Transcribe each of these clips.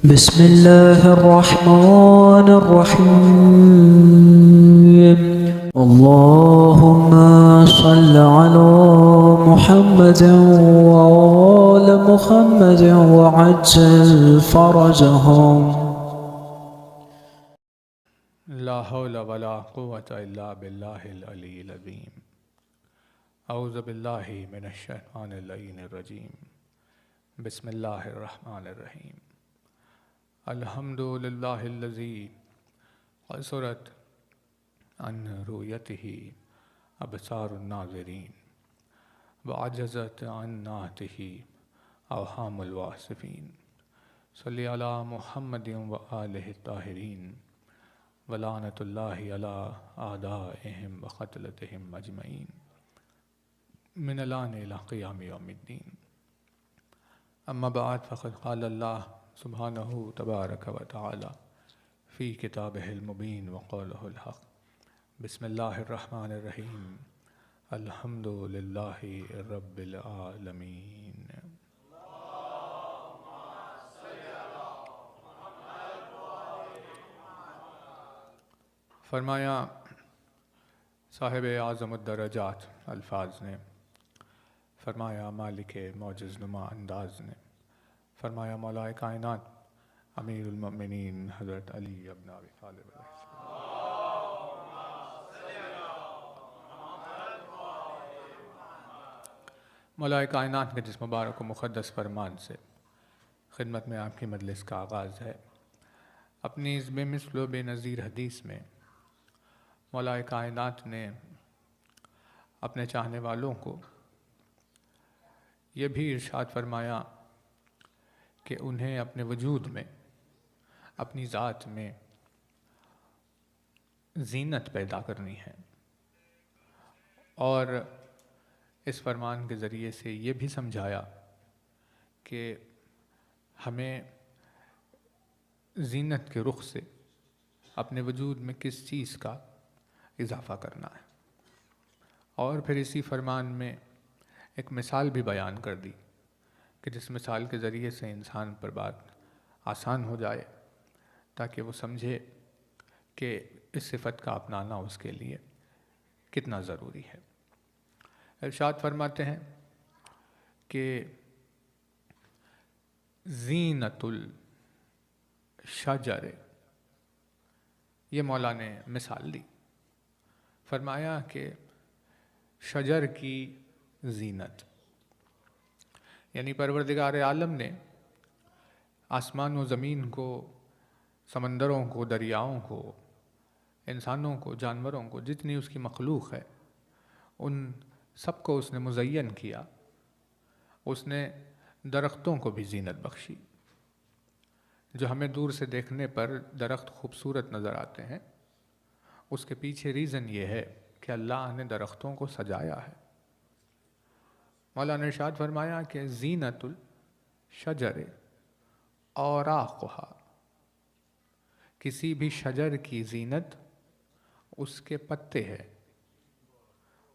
बिस्मिल्लाहिर्रहमानिर्रहीम। अल्लाहुम्मा सल्लि अला मुहम्मदिन व आलि मुहम्मदिन व अज्जिल फरजहुम। ला हौला वला कुव्वता इल्ला बिल्लाहिल अलीय्यिल अज़ीम। औज़ु बिल्लाहि मिनश शैतानिर रजीम। बिस्मिल्लाहिर रहमानिर रहीम। अल्हम्दुलिल्लाहिल्लज़ी क़सरत अन रुयतिही अबसारुन नाज़िरीन व अजज़त अन नातिही अवहामुल वासिफ़ीन। सल्लि अला मुहम्मदिन व आलिहि ताहिरीन वलानतुल्लाहि अला आदाइहिम व क़त्लतिहिम अजमईन मिनल आन इला क़ियाम यौमिद्दीन। अम्मा बाद फ़क़द क़ाल अल्लाह सुब्हानहु तबारक व तआला फ़ी किताबिहिल मुबीन व क़ौलिहिल हक़। बिस्मिल्लाहिर रहमानिर रहीम। अल्हम्दुलिल्लाहि रब्बिल आलमीन। फरमाया साहिब आज़मुद्दरजात अल्फाज ने, फरमाया मालिक मौजिज़ नुमा अंदाज ने, फरमाया मौलाए कायनात अमीरुल मोमिनीन हज़रत अली इब्न अबी तालिब। मौलाए कायनात के जिस मुबारक व मुक़द्दस फरमान से खिदमत में आपकी मजलिस का आगाज़ है। अपनी इस बेमिसल व बेनज़ीर हदीस में मौलाए कायनात ने अपने चाहने वालों को ये भी इरशाद फरमाया कि उन्हें अपने वजूद में, अपनी ज़ात में ज़ीनत पैदा करनी है। और इस फरमान के ज़रिए से ये भी समझाया कि हमें ज़ीनत के रुख से अपने वजूद में किस चीज़ का इजाफ़ा करना है। और फिर इसी फरमान में एक मिसाल भी बयान कर दी कि जिस मिसाल के ज़रिए से इंसान पर बात आसान हो जाए, ताकि वो समझे कि इस सिफ़त का अपनाना उसके लिए कितना ज़रूरी है। इरशाद फरमाते हैं कि ज़ीनतुल शजर, ये मौला ने मिसाल दी। फरमाया कि शजर की ज़ीनत, यानी परवरदिगार आलम ने आसमान व ज़मीन को, समंदरों को, दरियाओं को, इंसानों को, जानवरों को, जितनी उसकी मखलूक़ है उन सबको उसने मुज़य्यन किया। उसने दरख्तों को भी ज़ीनत बख्शी। जो हमें दूर से देखने पर दरख्त खूबसूरत नज़र आते हैं, उसके पीछे रीज़न ये है कि अल्लाह ने दरख्तों को सजाया है। मौला ने इरशाद फरमाया कि ज़ीनतुल शजर औराक़ुहा, किसी भी शजर की ज़ीनत उसके पत्ते हैं,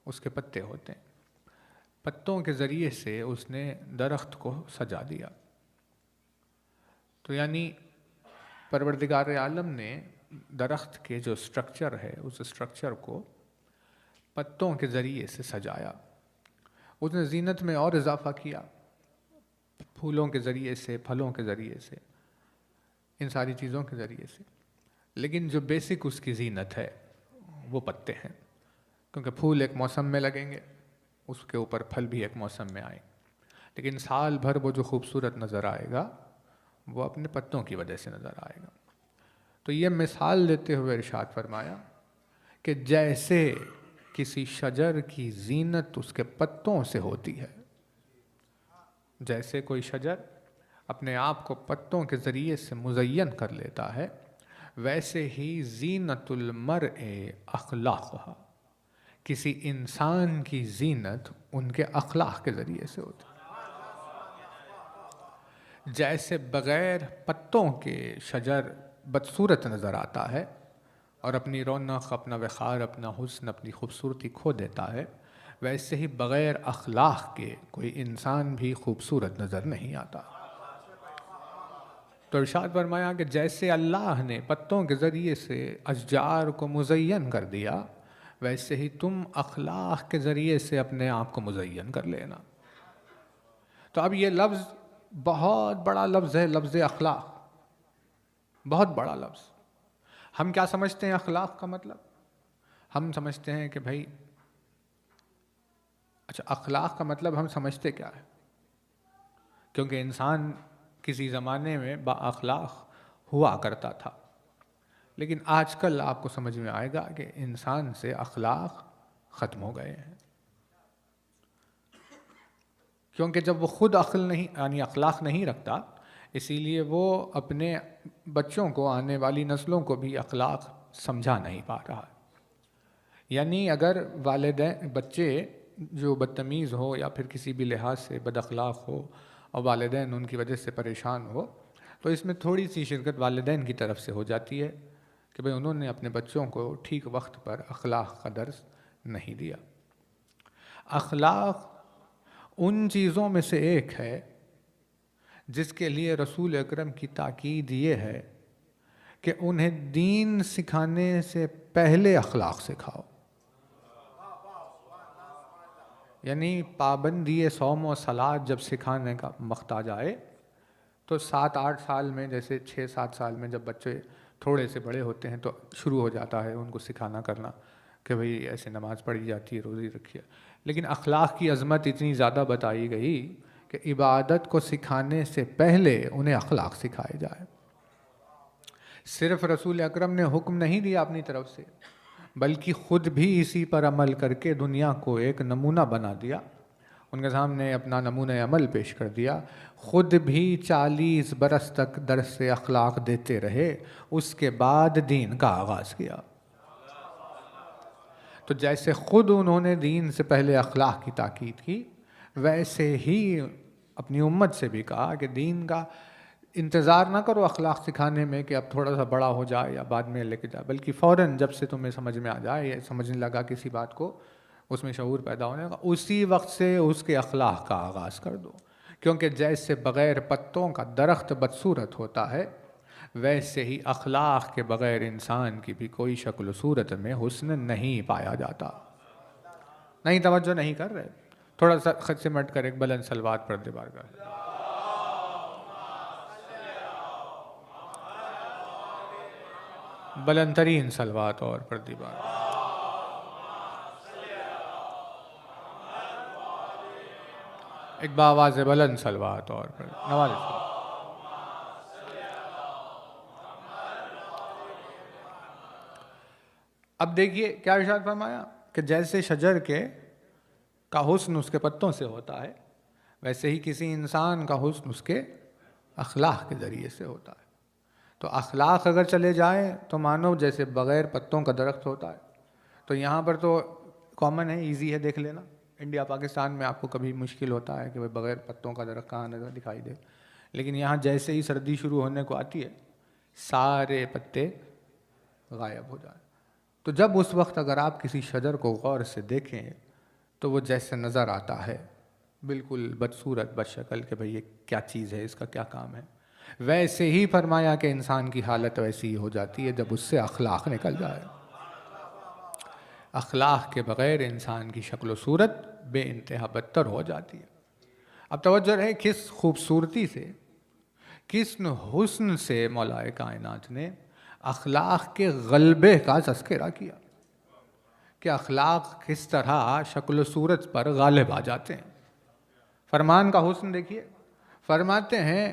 उसके पत्ते होते हैं। पत्तों के ज़रिए से उसने दरख्त को सजा दिया। तो यानी परवरदिगार आलम ने दरख्त के जो स्ट्रक्चर है, उस स्ट्रक्चर को पत्तों के ज़रिए से सजाया। उसने ज़ीनत में और इजाफ़ा किया, फूलों के ज़रिए से, फलों के ज़रिए से, इन सारी चीज़ों के ज़रिए से। लेकिन जो बेसिक उसकी ज़ीनत है वो पत्ते हैं, क्योंकि फूल एक मौसम में लगेंगे, उसके ऊपर फल भी एक मौसम में आए, लेकिन साल भर वो जो खूबसूरत नज़र आएगा वो अपने पत्तों की वजह से नज़र आएगा। तो ये मिसाल देते हुए इरशाद फरमाया कि जैसे किसी शजर की ज़ीनत उसके पत्तों से होती है, जैसे कोई शजर अपने आप को पत्तों के ज़रिए से मुज़य्यन कर लेता है, वैसे ही ज़ीनतुल मर्ए अख़लाक़ुहा, किसी इंसान की ज़ीनत उनके अख़लाक़ के ज़रिए से होती है। जैसे बग़ैर पत्तों के शजर बदसूरत नज़र आता है और अपनी रौनक, अपना वक़ार, अपना हुस्न, अपनी खूबसूरती खो देता है, वैसे ही बग़ैर अख़लाक़ के कोई इंसान भी खूबसूरत नज़र नहीं आता। तो इरशाद फरमाया कि जैसे अल्लाह ने पत्तों के ज़रिए से अशजार को मुज़य्यन कर दिया, वैसे ही तुम अखलाक के ज़रिए से अपने आप को मुज़य्यन कर लेना। तो अब ये लफ्ज़ बहुत बड़ा लफ्ज़ है, लफ्ज़ अखलाक, बहुत बड़ा लफ्ज़। हम क्या समझते हैं अखलाक का मतलब? हम समझते हैं कि भाई, अच्छा, अखलाक का मतलब हम समझते क्या है? क्योंकि इंसान किसी ज़माने में बाअखलाक हुआ करता था, लेकिन आजकल आपको समझ में आएगा कि इंसान से अखलाक ख़त्म हो गए हैं। क्योंकि जब वो खुद अक्ल नहीं, यानी अखलाक नहीं रखता, इसीलिए वो अपने बच्चों को, आने वाली नस्लों को भी अखलाक समझा नहीं पा रहा। यानी अगर वालिदैन, बच्चे जो बदतमीज़ हो या फिर किसी भी लिहाज से बदअखलाक हो और वालिदैन उनकी वजह से परेशान हो, तो इसमें थोड़ी सी शिरकत वालिदैन की तरफ से हो जाती है कि भाई उन्होंने अपने बच्चों को ठीक वक्त पर अखलाक का दर्स नहीं दिया। अखलाक उन चीज़ों में से एक है जिसके लिए रसूल अकरम की ताकीद ये है कि उन्हें दीन सिखाने से पहले अखलाक सिखाओ। यानी पाबंदी सौम और सलाद जब सिखाने का वक्त आ जाए, तो 7-8 साल में, जैसे 6-7 साल में जब बच्चे थोड़े से बड़े होते हैं, तो शुरू हो जाता है उनको सिखाना करना कि भाई ऐसे नमाज़ पढ़ी जाती है, रोज़ी रखिए। लेकिन अखलाक की अज़मत इतनी ज़्यादा बताई गई कि इबादत को सिखाने से पहले उन्हें अखलाक सिखाए जाए। सिर्फ़ रसूल अकरम ने हुक्म नहीं दिया अपनी तरफ से, बल्कि ख़ुद भी इसी पर अमल करके दुनिया को एक नमूना बना दिया। उनके सामने अपना नमूना अमल पेश कर दिया। ख़ुद भी 40 बरस तक दर्स अखलाक देते रहे, उसके बाद दीन का आगाज़ किया। तो जैसे ख़ुद उन्होंने दीन से पहले अखलाक की ताकीद की, वैसे ही अपनी उम्मत से भी कहा कि दीन का इंतज़ार ना करो अखलाक सिखाने में कि अब थोड़ा सा बड़ा हो जाए या बाद में लेके जाए, बल्कि फ़ौरन जब से तुम्हें समझ में आ जाए या समझने लगा किसी बात को, उसमें शऊर पैदा होने का, उसी वक्त से उसके अखलाक का आगाज़ कर दो। क्योंकि जैसे बग़ैर पत्तों का दरख्त बदसूरत होता है, वैसे ही अखलाक के बग़ैर इंसान की भी कोई शक्ल सूरत में हुस्न नहीं पाया जाता। नहीं, तवज्जो नहीं कर रहे, थोड़ा सा खद से मट कर एक बुलंद सलवात पढ़ दे बार बार। बुलंद तरीन सलवात और पढ़ दी बार। एक बावाज़ बुलंद सलवात और पढ़ नवाज़। अब देखिए क्या इरशाद फरमाया कि जैसे शजर के का हुस्न उसके पत्तों से होता है, वैसे ही किसी इंसान का हुस्न उसके अखलाक के ज़रिए से होता है। तो अखलाक अगर चले जाए तो मानो जैसे बग़ैर पत्तों का दरख्त होता है। तो यहाँ पर तो कॉमन है, इजी है, देख लेना। इंडिया पाकिस्तान में आपको कभी मुश्किल होता है कि भाई बग़ैर पत्तों का दरख्त कहाँ नज़र दिखाई दे, लेकिन यहाँ जैसे ही सर्दी शुरू होने को आती है, सारे पत्ते गायब हो जाए। तो जब उस वक्त अगर आप किसी शजर को गौर से देखें तो वो जैसे नज़र आता है बिल्कुल बदसूरत बदशक्ल कि भाई ये क्या चीज़ है, इसका क्या काम है, वैसे ही फरमाया कि इंसान की हालत वैसी ही हो जाती है जब उससे अखलाक निकल जाए। अखलाक के बग़ैर इंसान की शक्ल सूरत बेइंतहा बदतर हो जाती है। अब तवज्जो है किस खूबसूरती से, किस हुस्न से मौलाए कायनात ने अखलाक के गलबे का तज़किरा किया कि अखलाक किस तरह शक्ल सूरत पर गालिब आ जाते हैं। फरमान का हुस्न देखिए, फरमाते हैं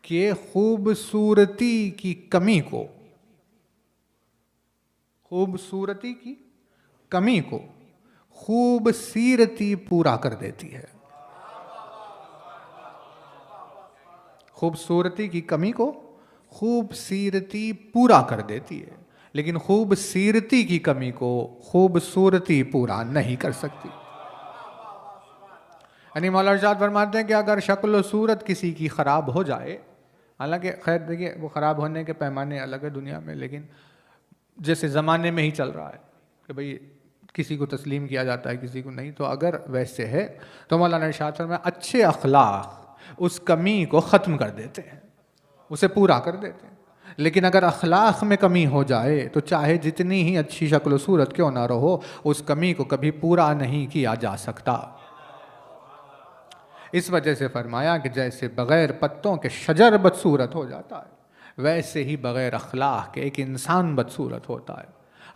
कि खूबसूरती की कमी को, खूबसूरती की कमी को खूबसीरती पूरा कर देती है। खूबसूरती की कमी को खूबसीरती पूरा कर देती है, लेकिन खूबसीरती की कमी को खूबसूरती पूरा नहीं कर सकती। यानी मौला इरशाद फरमाते हैं कि अगर शक्ल सूरत किसी की ख़राब हो जाए, हालांकि खैर देखिए वो ख़राब होने के पैमाने अलग है दुनिया में, लेकिन जैसे ज़माने में ही चल रहा है कि भाई किसी को तस्लीम किया जाता है, किसी को नहीं, तो अगर वैसे है तो मौलाना इरशाद फरमाया अच्छे अखलाक उस कमी को ख़त्म कर देते हैं। उसे पूरा कर देते हैं। लेकिन अगर अखलाक में कमी हो जाए तो चाहे जितनी ही अच्छी शक्ल सूरत क्यों ना रहो, उस कमी को कभी पूरा नहीं किया जा सकता। इस वजह से फरमाया कि जैसे बग़ैर पत्तों के शजर बदसूरत हो जाता है, वैसे ही बग़ैर अखलाक के एक इंसान बदसूरत होता है।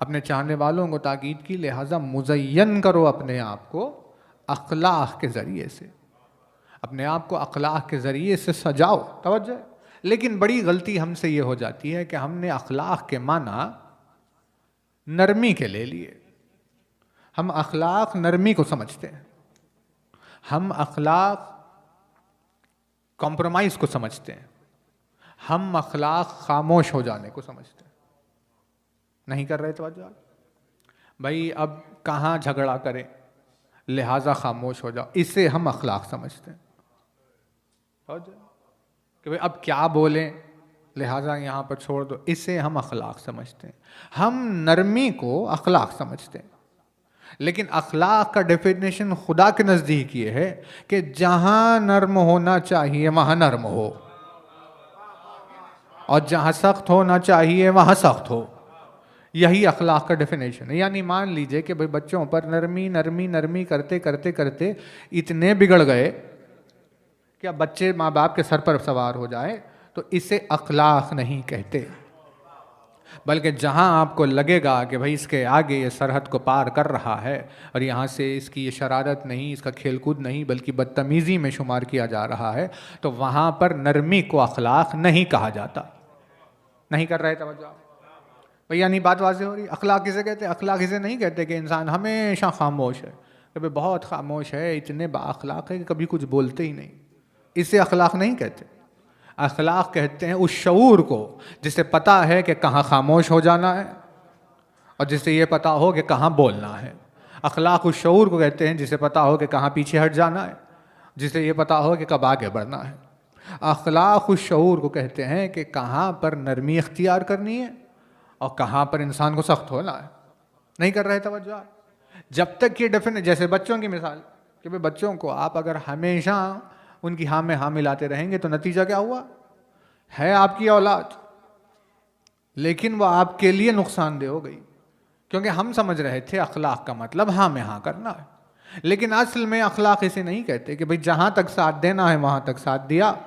अपने चाहने वालों को ताकीद की, लिहाजा मुज़य्यन करो अपने आप को अखलाक के ज़रिए से, अपने आप को अखलाक के ज़रिए से सजाओ। तवज्जो। लेकिन बड़ी गलती हमसे ये हो जाती है कि हमने अखलाक के माना नरमी के ले लिए। हम अखलाक नरमी को समझते हैं, हम अखलाक कॉम्प्रोमाइज़ को समझते हैं, हम अखलाक खामोश हो जाने को समझते हैं। नहीं कर रहे तवज्जो भाई, अब कहाँ झगड़ा करें, लिहाजा खामोश हो जाओ, इसे हम अखलाक समझते हैं। कि भाई अब क्या बोलें, लिहाजा यहाँ पर छोड़ दो, इसे हम अखलाक समझते हैं। हम नरमी को अखलाक समझते हैं। लेकिन अखलाक का डेफिनेशन खुदा के नज़दीक ये है कि जहाँ नर्म होना चाहिए वहाँ नर्म हो, और जहाँ सख्त होना चाहिए वहाँ सख्त हो। यही अखलाक का डेफिनेशन है। यानी मान लीजिए कि भाई बच्चों पर नरमी नरमी नरमी करते करते करते इतने बिगड़ गए कि अब बच्चे माँ बाप के सर पर सवार हो जाए, तो इसे अखलाक नहीं कहते। बल्कि जहाँ आपको लगेगा कि भाई इसके आगे ये सरहद को पार कर रहा है और यहाँ से इसकी ये शरारत नहीं, इसका खेलकूद नहीं, बल्कि बदतमीज़ी में शुमार किया जा रहा है, तो वहाँ पर नरमी को अखलाक नहीं कहा जाता। नहीं कर रहे तवज्जो भैया, नहीं बात वाज़ेह हो रही। अखलाक किसे कहते हैं? अखलाक इसे नहीं कहते कि इंसान हमेशा खामोश है, कभी बहुत खामोश है, इतने बाअखलाक है कि कभी कुछ बोलते ही नहीं, इसे अखलाक नहीं कहते। अखलाक कहते हैं उस शऊर को जिसे पता है कि कहाँ खामोश हो जाना है और जिसे ये पता हो कि कहाँ बोलना है। अखलाक उस शऊर को कहते हैं जिसे पता हो कि कहाँ पीछे हट जाना है, जिसे ये पता हो कि कब आगे बढ़ना है। अखलाक उस शऊर को कहते हैं कि कहाँ पर नरमी इख्तियार करनी है और कहाँ पर इंसान को सख्त होना है। नहीं कर रहे तवज्जो। जब तक ये डेफिनेट, जैसे बच्चों की मिसाल कि भाई बच्चों को आप अगर हमेशा उनकी हाँ में हाँ मिलाते रहेंगे तो नतीजा क्या हुआ? है आपकी औलाद, लेकिन वह आपके लिए नुकसानदेह हो गई, क्योंकि हम समझ रहे थे अखलाक का मतलब हाँ में हाँ करना है। लेकिन असल में अखलाक इसे नहीं कहते कि भाई जहाँ तक साथ देना है वहाँ तक साथ दिया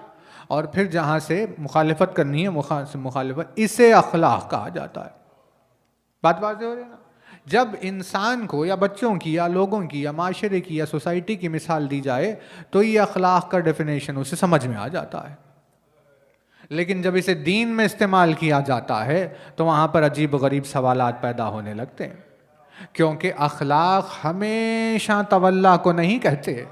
और फिर जहाँ से मुखालिफत करनी है मुखालिफत, इसे अखलाक कहा जाता है। बात वाज़ेह हो रही है ना? जब इंसान को या बच्चों की या लोगों की या माशरे की या सोसाइटी की मिसाल दी जाए तो ये अखलाक का डेफिनेशन उसे समझ में आ जाता है। लेकिन जब इसे दीन में इस्तेमाल किया जाता है तो वहाँ पर अजीब गरीब सवालात पैदा होने लगते हैं, क्योंकि अखलाक हमेशा तवल्ला को नहीं कहते।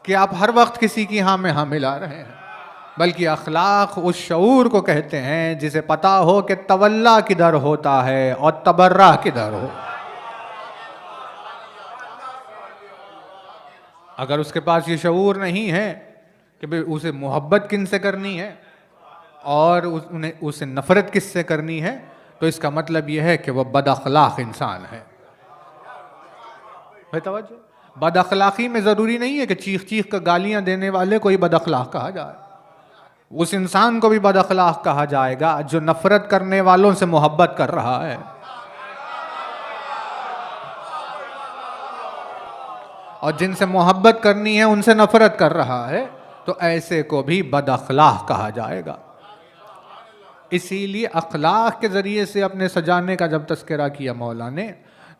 कि आप हर वक्त किसी की हाँ में हाँ मिला रहे हैं, बल्कि अखलाक उस शऊर को कहते हैं जिसे पता हो कि तवल्ला किधर होता है और तबर्रा किधर हो। अगर उसके पास ये शऊर नहीं है कि भाई उसे मोहब्बत किन से करनी है और उन्हें उसे नफरत किससे करनी है, तो इसका मतलब यह है कि वह बदअखलाक इंसान है। भाई तवज्जो, बदअखलाकी में ज़रूरी नहीं है कि चीख चीख कर गालियां देने वाले को ही बदअखलाक कहा जाए। उस इंसान को भी बदअखलाक कहा जाएगा जो नफरत करने वालों से मोहब्बत कर रहा है। और जिनसे मोहब्बत करनी है उनसे नफरत कर रहा है, तो ऐसे को भी बदअखलाक कहा जाएगा। इसीलिए अखलाक के ज़रिए से अपने सजाने का जब तज़किरा किया मौला ने,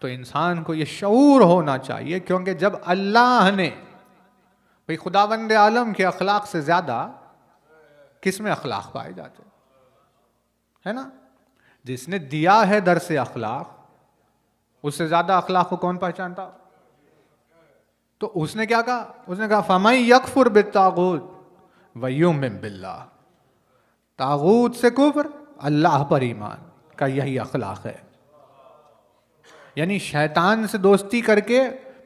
तो इंसान को ये शऊर होना चाहिए, क्योंकि जब अल्लाह ने भाई खुदावंद आलम के अखलाक से ज़्यादा किस में अखलाक पाए जाते है ना? जिसने दिया है दर्स अखलाक, उससे ज़्यादा अखलाक को कौन पहचानता? तो उसने क्या कहा? उसने कहा फमन यकफुर बित्तागूत व युमिन बिल्लाह, तागूत से कुफ्र, अल्लाह पर ईमान का यही अखलाक है। यानी शैतान से दोस्ती करके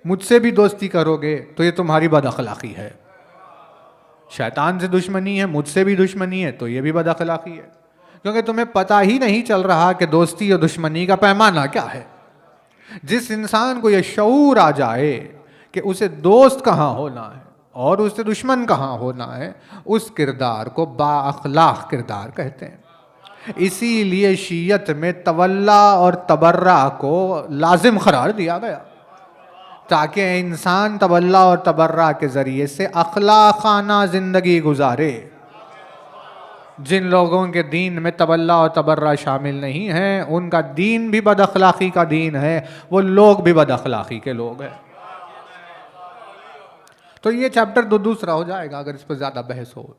मुझसे भी दोस्ती करोगे तो ये तुम्हारी बदअखलाकी है। शैतान से दुश्मनी है, मुझसे भी दुश्मनी है, तो ये भी बदअखलाकी है, क्योंकि तुम्हें पता ही नहीं चल रहा कि दोस्ती और दुश्मनी का पैमाना क्या है। जिस इंसान को ये शऊर आ जाए कि उसे दोस्त कहाँ होना है और उसे दुश्मन कहाँ होना है, उस किरदार को बाअखलाक किरदार कहते हैं। इसीलिए शीयत में तवल्ला और तबर्रा को लाजिम करार दिया गया, ताकि इंसान तवल्ला और तबर्रा के ज़रिए से अखलाकाना ज़िंदगी गुजारे। जिन लोगों के दीन में तवल्ला और तबर्रा शामिल नहीं है, उनका दीन भी बद अखलाकी का दीन है, वो लोग भी बद अखलाकी के लोग हैं। तो ये चैप्टर दूसरा हो जाएगा अगर इस पर ज़्यादा बहस हो।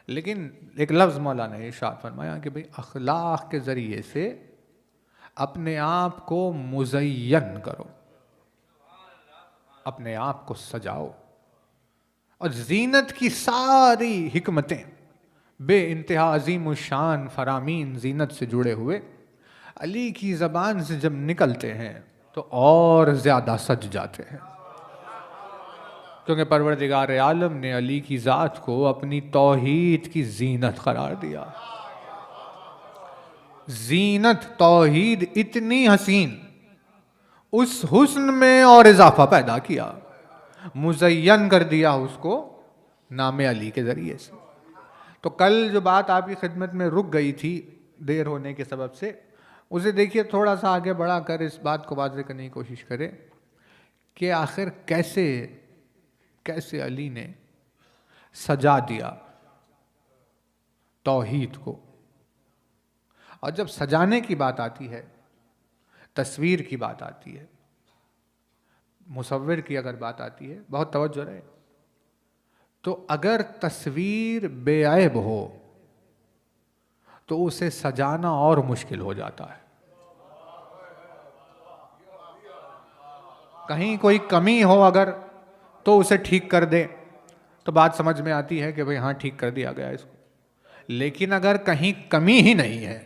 लेकिन एक लफ्ज़ मौलाना ने इरशाद फरमाया कि भाई अखलाक के ज़रिए से अपने आप को मुज़य्यन करो, अपने आप को सजाओ। और जीनत की सारी हिकमतें बे इंतहा अजीम शान फरामीन जीनत से जुड़े हुए अली की ज़बान से जब निकलते हैं तो और ज़्यादा सज जाते हैं, क्योंकि परवरदिगार आलम ने अली की ज़ात को अपनी तौहीद की जीनत करार दिया। जीनत तौहीद इतनी हसीन, उस हुस्न में और इजाफा पैदा किया, मुज़य्यन कर दिया उसको नाम अली के ज़रिए से। तो कल जो बात आपकी खिदमत में रुक गई थी देर होने के सबब से, उसे देखिए थोड़ा सा आगे बढ़ा कर इस बात को वाज़ेह करने की कोशिश करें कि आखिर कैसे कैसे अली ने सजा दिया तौहीद को। और जब सजाने की बात आती है, तस्वीर की बात आती है, मुसव्विर की अगर बात आती है, बहुत तवज्जो रहे, तो अगर तस्वीर बेऐब हो तो उसे सजाना और मुश्किल हो जाता है। कहीं कोई कमी हो अगर तो उसे ठीक कर दे तो बात समझ में आती है कि भाई हाँ ठीक कर दिया गया इसको। लेकिन अगर कहीं कमी ही नहीं है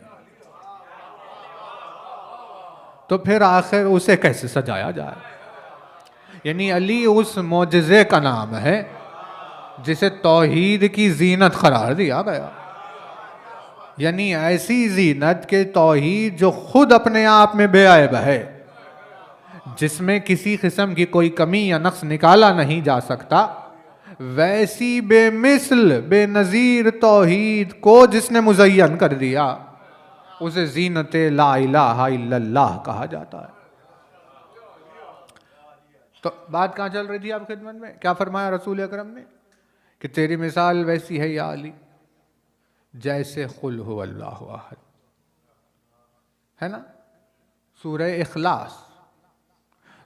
तो फिर आखिर उसे कैसे सजाया जाए। यानी अली उस मोजज़े का नाम है जिसे तौहीद की जीनत करार दिया गया। यानी ऐसी जीनत के तौहीद जो खुद अपने आप में बेऐब है, जिसमें किसी किस्म की कोई कमी या नक्स निकाला नहीं जा सकता, वैसी बेमिसल बेनज़ीर तौहीद को जिसने मुज़य्यन कर दिया, उसे जीनत ला इलाहा इल्लल्लाह कहा जाता है। तो बात कहाँ चल रही थी आप खिदमत में? क्या फरमाया रसूल अकरम ने कि तेरी मिसाल वैसी है या अली जैसे कुल हु अल्लाहु अहद, है ना, सूरह इखलास।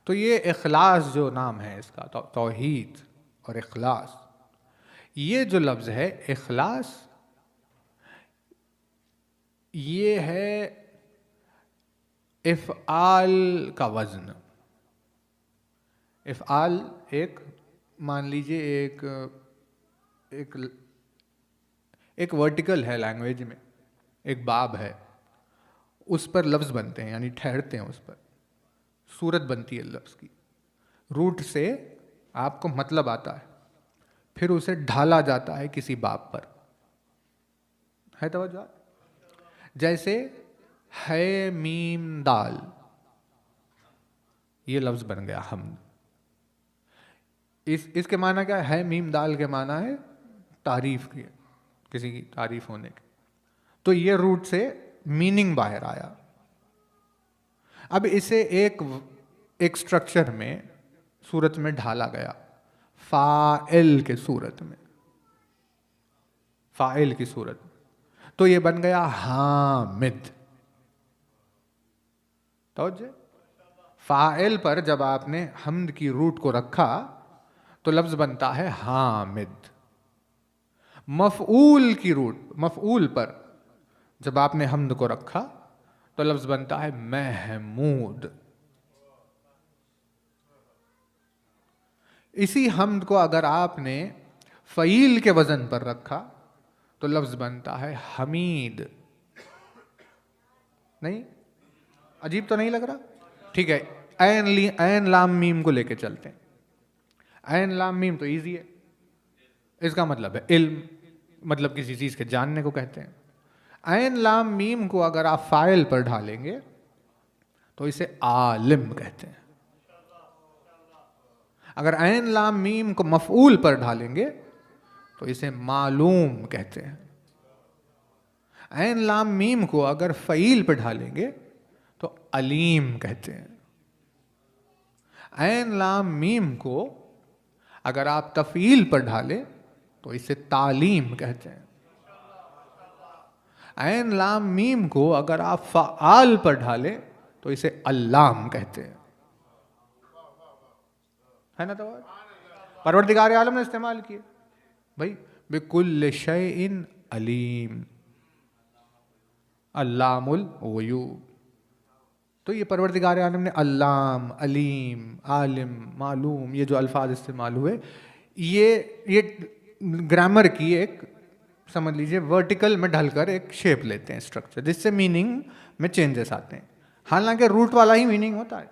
तो ये इखलास जो नाम है इसका, तौहीद और इखलास, ये जो लफ्ज़ है इखलास, ये है इफ़आल का वज़न। इफ़आल एक, मान लीजिए एक वर्टिकल है लैंग्वेज में, एक बाब है, उस पर लफ्ज़ बनते हैं, यानी ठहरते हैं, उस पर सूरत बनती है लफ्ज़ की। रूट से आपको मतलब आता है, फिर उसे ढाला जाता है किसी बाब पर, है तवज्जो। जैसे है मीम दाल, ये लफ्ज़ बन गया हमद। इसके माना क्या है? मीम दाल के माना है तारीफ की, किसी की तारीफ होने की। तो ये रूट से मीनिंग बाहर आया। अब इसे एक स्ट्रक्चर में, सूरत में ढाला गया, फ़ाइल के सूरत में, फ़ाइल की सूरत में, तो ये बन गया हामिद। तो फ़ाइल पर जब आपने हम्द की रूट को रखा तो लफ्ज़ बनता है हामिद। मफ़ऊल की रूट, मफ़ऊल पर जब आपने हम्द को रखा तो लफ्ज़ बनता है महमूद। इसी हम्द को अगर आपने फ़ईल के वज़न पर रखा तो लफ्ज़ बनता है हमीद। नहीं, अजीब तो नहीं लग रहा? ठीक है, ऐन लाम मीम को लेके चलते हैं। ऐन लाम मीम तो इजी है, इसका मतलब है इल्म, मतलब किसी चीज़ के जानने को कहते हैं। ऐन लाम मीम को अगर आप फ़ाइल पर ढालेंगे तो इसे आलिम कहते हैं। अगर ऐन लाम मीम को मफऊल पर ढालेंगे तो इसे मालूम कहते हैं। ऐन लाम मीम को अगर फ़ईल पर ढालेंगे तो अलीम कहते हैं। ऐन लाम मीम को अगर आप तफ़ील पर ढालें तो इसे तालीम कहते हैं। ऐन लाम मीम को अगर आप फ़आल पर ढालें तो इसे अल्लाम कहते हैं। है ना? तो परवरदिगार आलम ने इस्तेमाल किए भाई, बिकुल्ल शैइन अलीम, अल्लामुल ग़ुयूब। तो ये परवरदिगार आलम ने अल्लाम, अलीम, आलिम, मालूम, ये जो अल्फाज इस्तेमाल हुए, ये ग्रामर की एक, समझ लीजिए, वर्टिकल में ढलकर एक शेप लेते हैं, स्ट्रक्चर, जिससे मीनिंग में चेंजेस आते हैं। हालांकि रूट वाला ही मीनिंग होता है।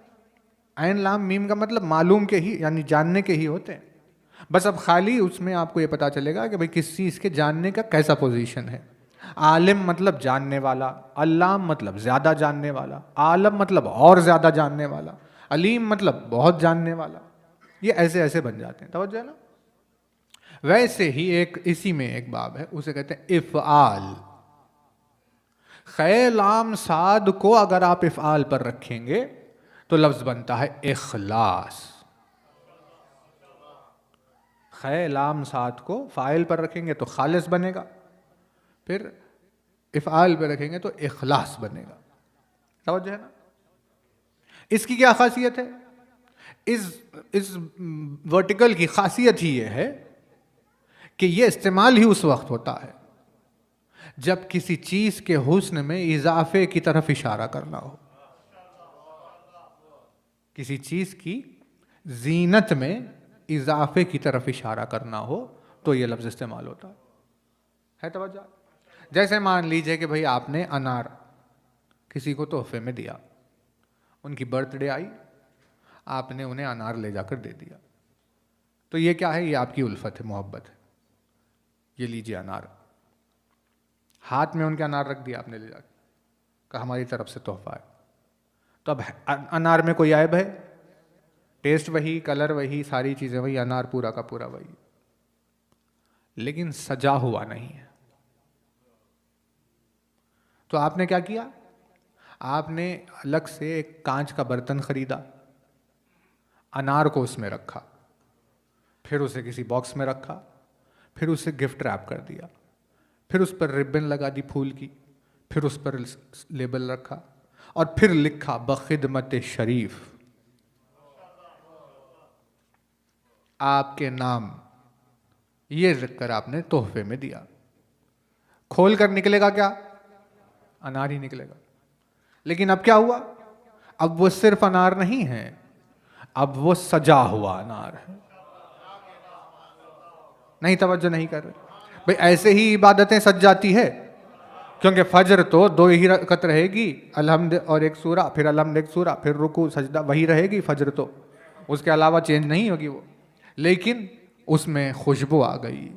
ऐन लाम मीम का मतलब मालूम के ही, यानी जानने के ही होते हैं। बस अब खाली उसमें आपको ये पता चलेगा कि भाई किस चीज़ के जानने का कैसा पोजीशन है। आलिम मतलब जानने वाला, अल्लाम मतलब ज़्यादा जानने वाला, आलम मतलब और ज़्यादा जानने वाला, अलीम मतलब बहुत जानने वाला। ये ऐसे ऐसे बन जाते हैं। तवज्जो है ना? वैसे ही एक इसी में एक बाब है, उसे कहते हैं इफ़आल। ख़ै लाम साद को अगर आप इफ़आल पर रखेंगे तो लफ्ज़ बनता है इखलास। ख़ै लाम साद को फ़ाइल पर रखेंगे तो खालिस बनेगा, फिर इफ़आल पर रखेंगे तो इखलास बनेगा। समझ है ना? इसकी क्या खासियत है? इस वर्टिकल की खासियत ही ये है कि ये इस्तेमाल ही उस वक्त होता है जब किसी चीज़ के हुस्न में इजाफे की तरफ इशारा करना हो, किसी चीज़ की जीनत में इजाफे की तरफ इशारा करना हो तो ये लफ्ज़ इस्तेमाल होता है। तवज्जो? जैसे मान लीजिए कि भाई आपने अनार किसी को तोहफे में दिया, उनकी बर्थडे आई, आपने उन्हें अनार ले जाकर दे दिया, तो ये क्या है? ये आपकी उल्फत है, मोहब्बत है। ये लीजिए अनार, हाथ में उनके अनार रख दिया आपने ले जाकर, कहा हमारी तरफ से तोहफा है। तो अब अनार में कोई ऐब है? टेस्ट वही, कलर वही, सारी चीज़ें वही, अनार पूरा का पूरा वही, लेकिन सजा हुआ नहीं है। तो आपने क्या किया? आपने अलग से एक कांच का बर्तन खरीदा, अनार को उसमें रखा, फिर उसे किसी बॉक्स में रखा, फिर उसे गिफ्ट रैप कर दिया, फिर उस पर रिबन लगा दी फूल की, फिर उस पर लेबल रखा और फिर लिखा बखिदमत शरीफ, आपके नाम, ये लिखकर आपने तोहफे में दिया। खोल कर निकलेगा क्या? अनार ही निकलेगा। लेकिन अब क्या हुआ? अब वो सिर्फ अनार नहीं है, अब वो सजा हुआ अनार है। नहीं, तवज्जो नहीं कर रहे भाई। ऐसे ही इबादतें सज जाती है, क्योंकि फजर तो 2 ही रकत रहेगी, अलहम्द और एक सूरा, फिर अलहम्द एक सूरा, फिर रुकू सजदा, वही रहेगी फजर तो, उसके अलावा चेंज नहीं होगी वो। लेकिन उसमें खुशबू आ गई,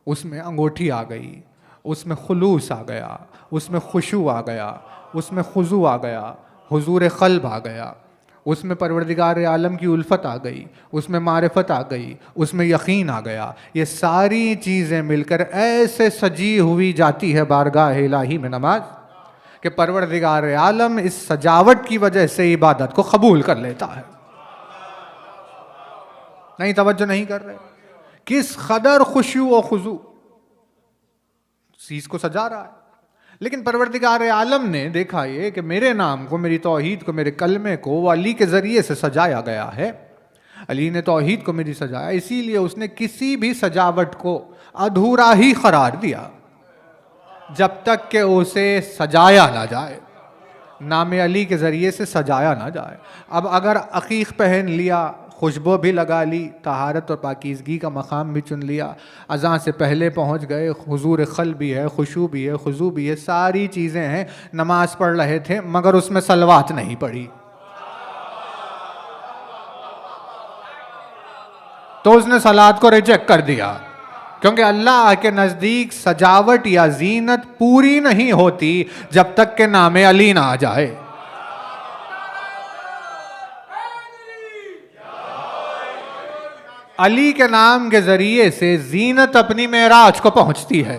उसमें अंगूठी आ गई, उसमें खुलूस आ गया, उसमें खुशू आ गया, उसमें खुजू आ गया, हुजूर क़ल्ब आ गया, उसमें परवरदिगार आलम की उल्फत आ गई, उसमें मारिफत आ गई, उसमें यकीन आ गया। ये सारी चीज़ें मिलकर ऐसे सजी हुई जाती है बारगाह इलाही में नमाज कि परवरदिगार आलम इस सजावट की वजह से इबादत को कबूल कर लेता है। नहीं, तवज्जो नहीं कर रहे। किस कदर खुशू और खुजू चीज़ को सजा रहा है। लेकिन परवरदिगार आलम ने देखा ये कि मेरे नाम को, मेरी तौहीद को, मेरे कलमे को वो अली के ज़रिए से सजाया गया है, अली ने तौहीद को मेरी सजाया, इसीलिए उसने किसी भी सजावट को अधूरा ही करार दिया जब तक कि उसे सजाया ना जाए, नाम अली के ज़रिए से सजाया ना जाए। अब अगर अकीक़ पहन लिया, खुशबू भी लगा ली, तहारत और पाकीज़गी का मकाम भी चुन लिया, अज़ान से पहले पहुँच गए, हुजूर क़ल्ब भी है, खुशू भी है, खुजू भी है, सारी चीज़ें हैं, नमाज पढ़ रहे थे मगर उसमें सलवात नहीं पढ़ी, तो उसने सलात को रिजेक्ट कर दिया। क्योंकि अल्लाह के नज़दीक सजावट या जीनत पूरी नहीं होती जब तक के नाम अली ना आ जाए। अली के नाम के जरिए से जीनत अपनी मेराज को पहुंचती है,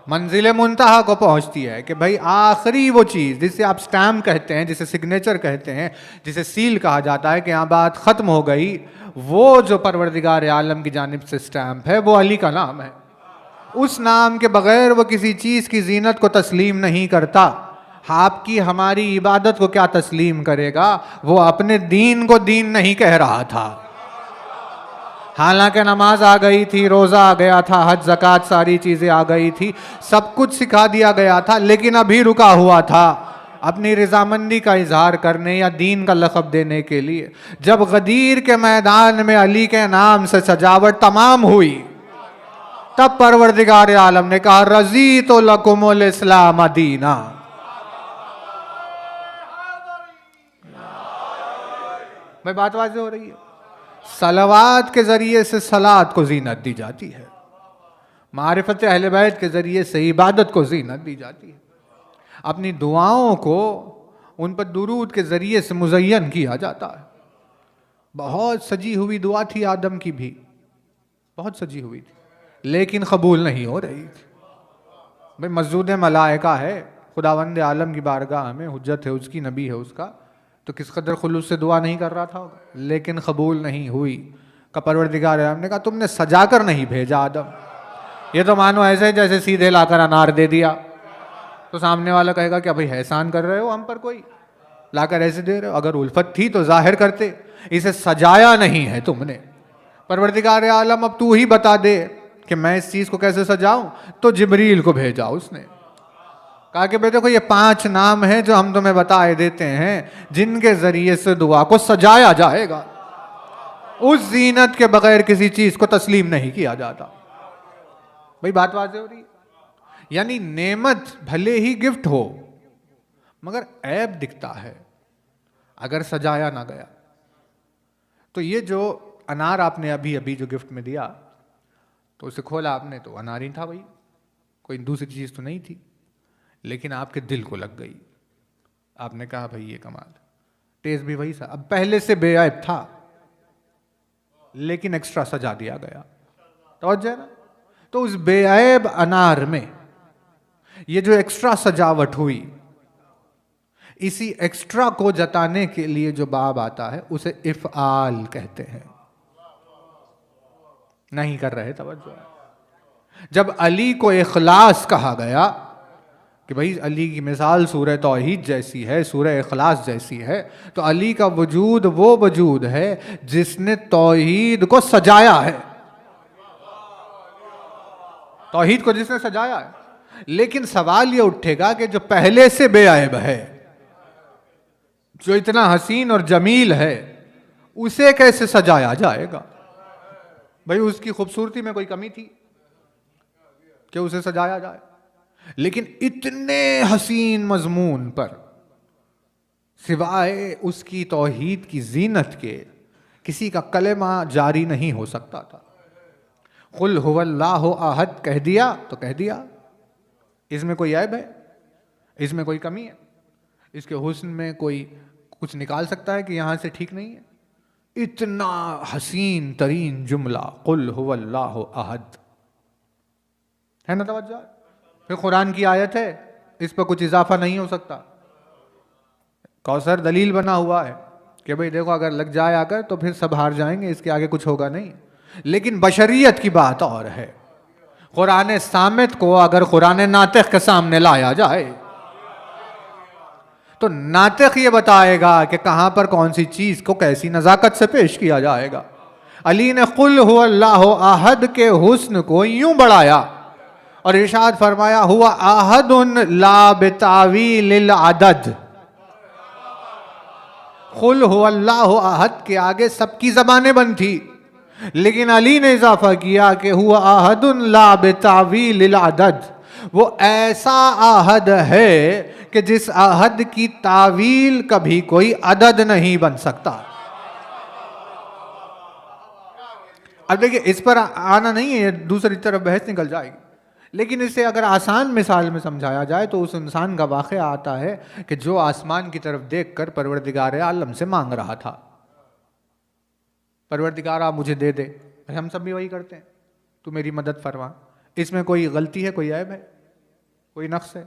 मंजिल मुंतहा को पहुंचती है कि भाई आखिरी वो चीज़ जिसे आप स्टैम्प कहते हैं, जिसे सिग्नेचर कहते हैं, जिसे सील कहा जाता है कि यहाँ बात ख़त्म हो गई, वो जो परवरदिगार आलम की जानिब से स्टैम्प है वो अली का नाम है। उस नाम के बगैर वो किसी चीज़ की जीनत को तस्लीम नहीं करता। आपकी हमारी इबादत को क्या तस्लीम करेगा? वो अपने दीन को दीन नहीं कह रहा था। हालांकि नमाज आ गई थी, रोज़ा आ गया था, हज ज़कात सारी चीज़ें आ गई थी, सब कुछ सिखा दिया गया था, लेकिन अभी रुका हुआ था अपनी रजामंदी का इजहार करने या दीन का लक़ब देने के लिए। जब गदीर के मैदान में अली के नाम से सजावट तमाम हुई, तब परवरदिगार आलम ने कहा रज़ी तो लकुमुल इस्लाम दीना। भाई बात वाज़ेह हो रही है। सलावात के जरिए से सलात को जीनत दी जाती है, मारिफत अहले बैत के जरिए से इबादत को जीनत दी जाती है, अपनी दुआओं को उन पर दुरूद के जरिए से मुज़य्यन किया जाता है। बहुत सजी हुई दुआ थी आदम की भी, बहुत सजी हुई थी, लेकिन कबूल नहीं हो रही थी। भाई मस्जूद मलाइका है, खुदावंद आलम की बारगाह में हुज्जत है उसकी, नबी है उसका, तो किस कदर खुलूस से दुआ नहीं कर रहा था, लेकिन कबूल नहीं हुई। का परवरदिगार आलम ने कहा तुमने सजा कर नहीं भेजा आदम, ये तो मानो ऐसे जैसे सीधे लाकर अनार दे दिया। तो सामने वाला कहेगा क्या भाई एहसान कर रहे हो हम पर, कोई लाकर ऐसे दे रहे हो? अगर उल्फत थी तो जाहिर करते, इसे सजाया नहीं है तुमने। परवरदिगार आलम अब तू ही बता दे कि मैं इस चीज़ को कैसे सजाऊं। तो जिब्रील को भेजा उसने, कहा कि बेटे देखो ये 5 नाम हैं जो हम तुम्हें बताए देते हैं, जिनके जरिए से दुआ को सजाया जाएगा। उस जीनत के बगैर किसी चीज़ को तस्लीम नहीं किया जाता। भाई बात वाज़ेह हो रही है। यानी नेमत भले ही गिफ्ट हो, मगर ऐब दिखता है अगर सजाया ना गया। तो ये जो अनार आपने अभी अभी जो गिफ्ट में दिया, तो उसे खोला आपने तो अनार ही था, भाई कोई दूसरी चीज़ तो नहीं थी, लेकिन आपके दिल को लग गई। आपने कहा भाई ये कमाल, टेस्ट भी वही सा, अब पहले से बेऐब था लेकिन एक्स्ट्रा सजा दिया गया। तो ना, तो उस बेऐब अनार में ये जो एक्स्ट्रा सजावट हुई, इसी एक्स्ट्रा को जताने के लिए जो बाब आता है उसे इफ़आल कहते हैं। नहीं कर रहे तवज्जो। जब अली को इखलास कहा गया कि भाई अली की मिसाल सूरह तौहीद जैसी है, सूरह इखलास जैसी है, तो अली का वजूद वो वजूद है जिसने तौहीद को सजाया है, तौहीद को जिसने सजाया है। लेकिन सवाल ये उठेगा कि जो पहले से बेऐब है, जो इतना हसीन और जमील है, उसे कैसे सजाया जाएगा? भाई उसकी खूबसूरती में कोई कमी थी कि उसे सजाया जाए? लेकिन इतने हसीन मजमून पर सिवाय उसकी तौहीद की जीनत के किसी का कलेमा जारी नहीं हो सकता था। कुल हुवल्लाहु अहद कह दिया तो कह दिया। इसमें कोई ऐब है? इसमें कोई कमी है? इसके हुस्न में कोई कुछ निकाल सकता है कि यहां से ठीक नहीं है? इतना हसीन तरीन जुमला कुल हुवल्लाहु अहद है ना। तवज्जो। फिर कुरान की आयत है, इस पर कुछ इजाफा नहीं हो सकता। कौसर दलील बना हुआ है कि भाई देखो अगर लग जाए आकर तो फिर सब हार जाएंगे, इसके आगे कुछ होगा नहीं। लेकिन बशरियत की बात और है। कुरान सामित को अगर कुरान नातिक के सामने लाया जाए तो नातिक ये बताएगा कि कहां पर कौन सी चीज को कैसी नजाकत से पेश किया जाएगा। अली ने कुल हुवल्लाहु अहद के हुस्न को यूं बढ़ाया और इरशाद फरमाया हुआ आहदुन ला बितावीलिल अदद। कुल हुवल्लाहु अहद के आगे सबकी जबानें बंद थी, लेकिन अली ने इजाफा किया कि हुआ आहदुन ला बितावीलिल अदद। वो ऐसा आहद है कि जिस आहद की तावील कभी कोई अदद नहीं बन सकता। अब देखिए इस पर आना नहीं है, दूसरी तरफ बहस निकल जाएगी। लेकिन इसे अगर आसान मिसाल में समझाया जाए तो उस इंसान का वाक़या आता है कि जो आसमान की तरफ देखकर परवरदिगार आलम से मांग रहा था। परवरदिगार आप मुझे दे दे, भाई हम सब भी वही करते हैं, तू मेरी मदद फरमा। इसमें कोई गलती है, कोई ऐब है, कोई नक्स है?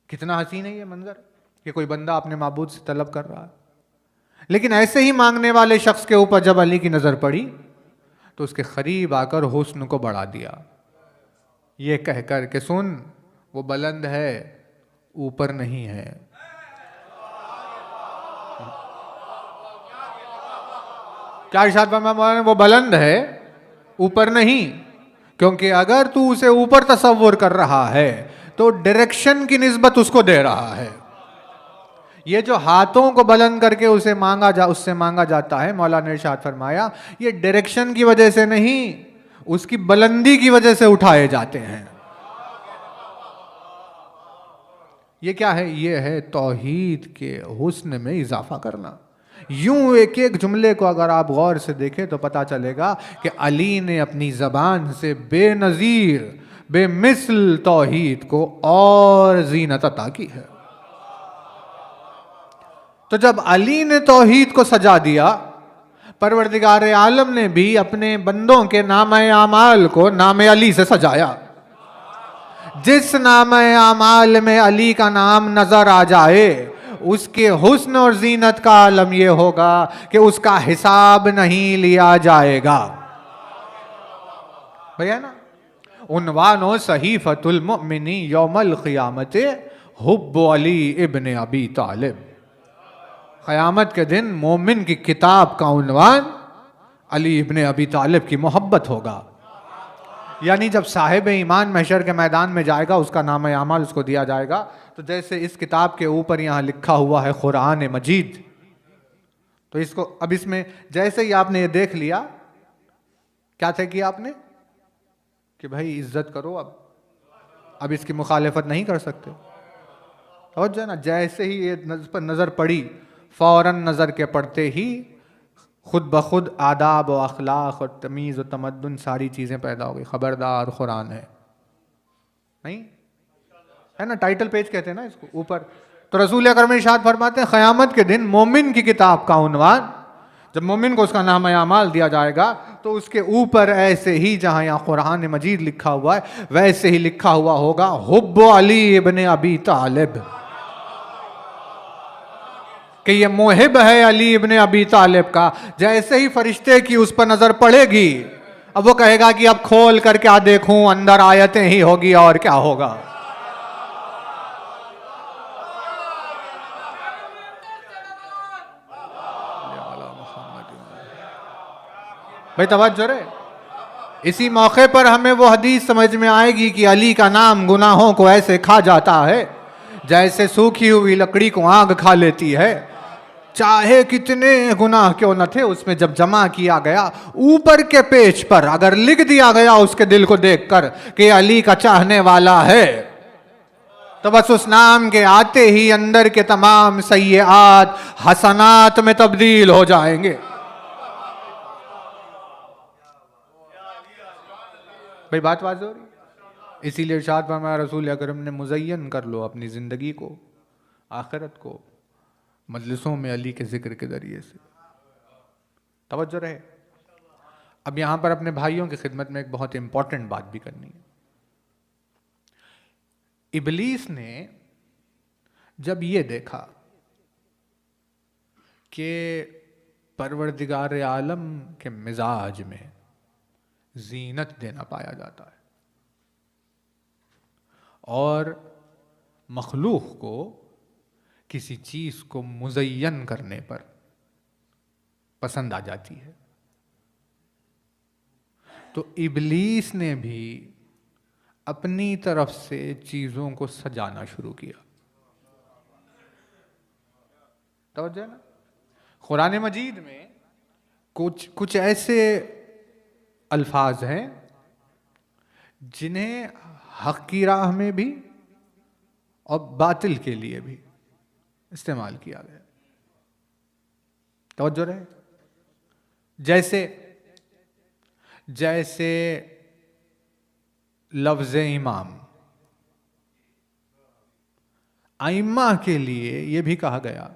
कितना हसीन है ये मंजर कि कोई बंदा अपने माबूद से तलब कर रहा है। लेकिन ऐसे ही मांगने वाले शख्स के ऊपर जब अली की नजर पड़ी तो उसके करीब आकर हुस्न को बढ़ा दिया, ये कहकर कि सुन, वो बुलंद है, ऊपर नहीं है। क्या इरशाद फरमाया? वो बुलंद है, ऊपर नहीं। क्योंकि अगर तू उसे ऊपर तसव्वुर कर रहा है तो डायरेक्शन की निस्बत उसको दे रहा है। ये जो हाथों को बुलंद करके उससे मांगा जाता है, मौलाना ने इरशाद फरमाया, ये डायरेक्शन की वजह से नहीं, उसकी बुलंदी की वजह से उठाए जाते हैं। ये क्या है? ये है तौहीद के हुस्न में इजाफा करना। यूं एक एक जुमले को अगर आप गौर से देखें तो पता चलेगा कि अली ने अपनी जबान से बेनजीर बेमिसल तौहीद को और जीनत अता की है। तो जब अली ने तौहीद को सजा दिया, परवरदिगार आलम ने भी अपने बंदों के नाम-ए आमाल को नाम अली से सजाया। जिस नाम-ए आमाल में अली का नाम नजर आ जाए उसके हुस्न और जीनत का आलम यह होगा कि उसका हिसाब नहीं लिया जाएगा। भैया ना, उन्वानो सहीफतुल मुमिनी यौमल क़ियामत हुब्बु अली इब्न अबी तालिब। क़यामत के दिन मोमिन की किताब का उन्वान अली इब्न अबी तालिब की मोहब्बत होगा। यानी जब साहिब ईमान महशर के मैदान में जाएगा, उसका नाम आमाल उसको दिया जाएगा, तो जैसे इस किताब के ऊपर यहाँ लिखा हुआ है कुरान मजीद, तो इसको अब इसमें जैसे ही आपने ये देख लिया, क्या तय किया आपने कि भाई इज्जत करो, अब इसकी मुखालिफत नहीं कर सकते। और जो ना, जैसे ही ये पर नज़र पड़ी, फौरन नज़र के पड़ते ही खुद ब खुद आदाब व अखलाक और तमीज़ व तमद्दुन सारी चीज़ें पैदा हो गई। ख़बरदार कुरान है, नहीं है ना, टाइटल पेज कहते हैं ना इसको ऊपर। तो रसूल अकरम इरशाद फरमाते हैं, क़यामत के दिन मोमिन की किताब का उन्वान, जब मोमिन को उसका नाम आमाल दिया जाएगा तो उसके ऊपर ऐसे ही जहाँ यहाँ कुरान मजीद लिखा हुआ है वैसे ही लिखा हुआ होगा हुब्बु अली इब्न अबी तालिब, कि ये मोहिब है अली इब्न अबी तालिब का। जैसे ही फरिश्ते की उस पर नजर पड़ेगी, अब वो कहेगा कि अब खोल कर क्या देखूं, अंदर आयतें ही होगी और क्या होगा। भाई तवज्जो रे, इसी मौके पर हमें वो हदीस समझ में आएगी कि अली का नाम गुनाहों को ऐसे खा जाता है जैसे सूखी हुई लकड़ी को आग खा लेती है। चाहे कितने गुनाह क्यों न थे, उसमें जब जमा किया गया, ऊपर के पेज पर अगर लिख दिया गया उसके दिल को देखकर कि अली का चाहने वाला है, तो बस उस नाम के आते ही अंदर के तमाम सय्यात हसनात में तब्दील हो जाएंगे। भाई बात वाज़ेह हो रही। इसीलिए इरशाद फरमाया रसूल अकरम ने, मुज़य्यन कर लो अपनी ज़िंदगी को, आखिरत को, मजलिसों में अली के जिक्र के ज़रिए से। तवज्जो रहे। अब यहाँ पर अपने भाइयों की खिदमत में एक बहुत इंपॉर्टेंट बात भी करनी है। इबलीस ने जब ये देखा कि परवरदिगार आलम के मिजाज में जीनत देना पाया जाता है और मखलूक को किसी चीज को मुज़य्यन करने पर पसंद आ जाती है, तो इबलीस ने भी अपनी तरफ से चीजों को सजाना शुरू किया। तवज्जो है ना, कुरान मजीद में कुछ ऐसे अल्फाज हैं जिन्हें हक की राह में भी और बातिल के लिए भी इस्तेमाल किया गया। तवज्जो रहे। जैसे लफ्ज़ इमाम, आइम्मा के लिए यह भी कहा गया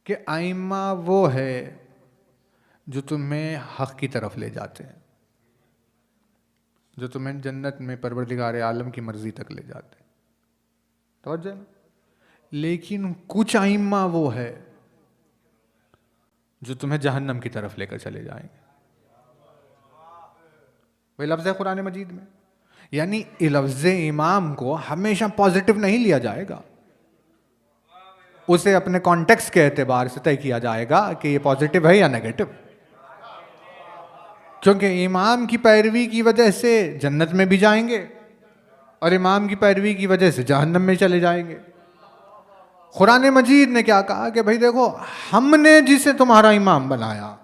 कि आइम्मा वो है जो तुम्हें हक़ की तरफ ले जाते हैं, जो तुम्हें जन्नत में परवरदिगार आलम की मर्ज़ी तक ले जाते हैं। तवज्जो। लेकिन कुछ आइम्मा वो है जो तुम्हें जहन्नम की तरफ लेकर चले जाएंगे। वही लफ्ज़ है कुरान मजीद में। यानी लफ्ज़ इमाम को हमेशा पॉजिटिव नहीं लिया जाएगा, उसे अपने कॉन्टेक्स्ट के एतबार से तय किया जाएगा कि ये पॉजिटिव है या नेगेटिव। क्योंकि इमाम की पैरवी की वजह से जन्नत में भी जाएंगे और इमाम की पैरवी की वजह से जहन्नम में चले जाएंगे। कुरान मजीद ने क्या कहा कि भाई देखो, हमने जिसे तुम्हारा इमाम बनाया,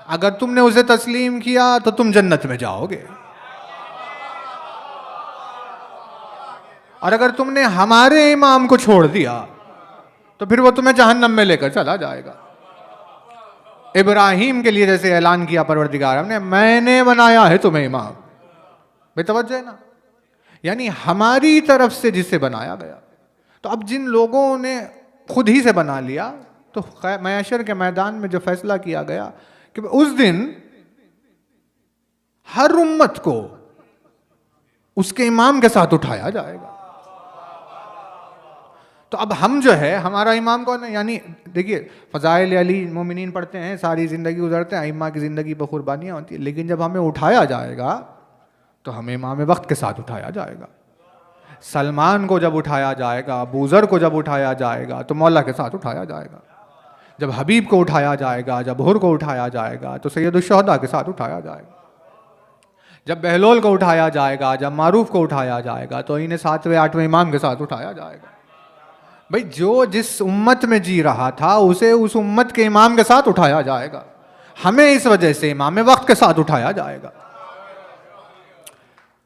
अगर तुमने उसे तस्लीम किया तो तुम जन्नत में जाओगे, और अगर तुमने हमारे इमाम को छोड़ दिया तो फिर वो तुम्हें जहन्नम में लेकर चला जाएगा। इब्राहिम के लिए जैसे ऐलान किया परवरदिगार हमने, मैंने बनाया है तुम्हें इमाम। बेतवज्जो है ना। यानी हमारी तरफ से जिसे बनाया गया। तो अब जिन लोगों ने खुद ही से बना लिया, तो महशर के मैदान में जो फैसला किया गया कि उस दिन हर उम्मत को उसके इमाम के साथ उठाया जाएगा। तो अब हम जो है, हमारा इमाम कौन है? यानी देखिए, फ़ज़ाइल अली मोमिनीन पढ़ते हैं, सारी ज़िंदगी गुजरते हैं, इमाम की ज़िंदगी पर कुर्बानियाँ होती है, लेकिन जब हमें उठाया जाएगा तो हमें इमाम वक्त के साथ उठाया जाएगा। सलमान को जब उठाया जाएगा, अबूज़र को जब उठाया जाएगा तो मौला के साथ उठाया जाएगा। जब हबीब को उठाया जाएगा, जब हुर को उठाया जाएगा तो सैयदुश्शुहदा के साथ उठाया जाएगा। जब बहलोल को उठाया जाएगा, जब मारूफ को उठाया जाएगा तो इन्हें 7वें 8वें इमाम के साथ उठाया जाएगा। भाई जो जिस उम्मत में जी रहा था उसे उस उम्मत के इमाम के साथ उठाया जाएगा। हमें इस वजह से इमाम वक्त के साथ उठाया जाएगा।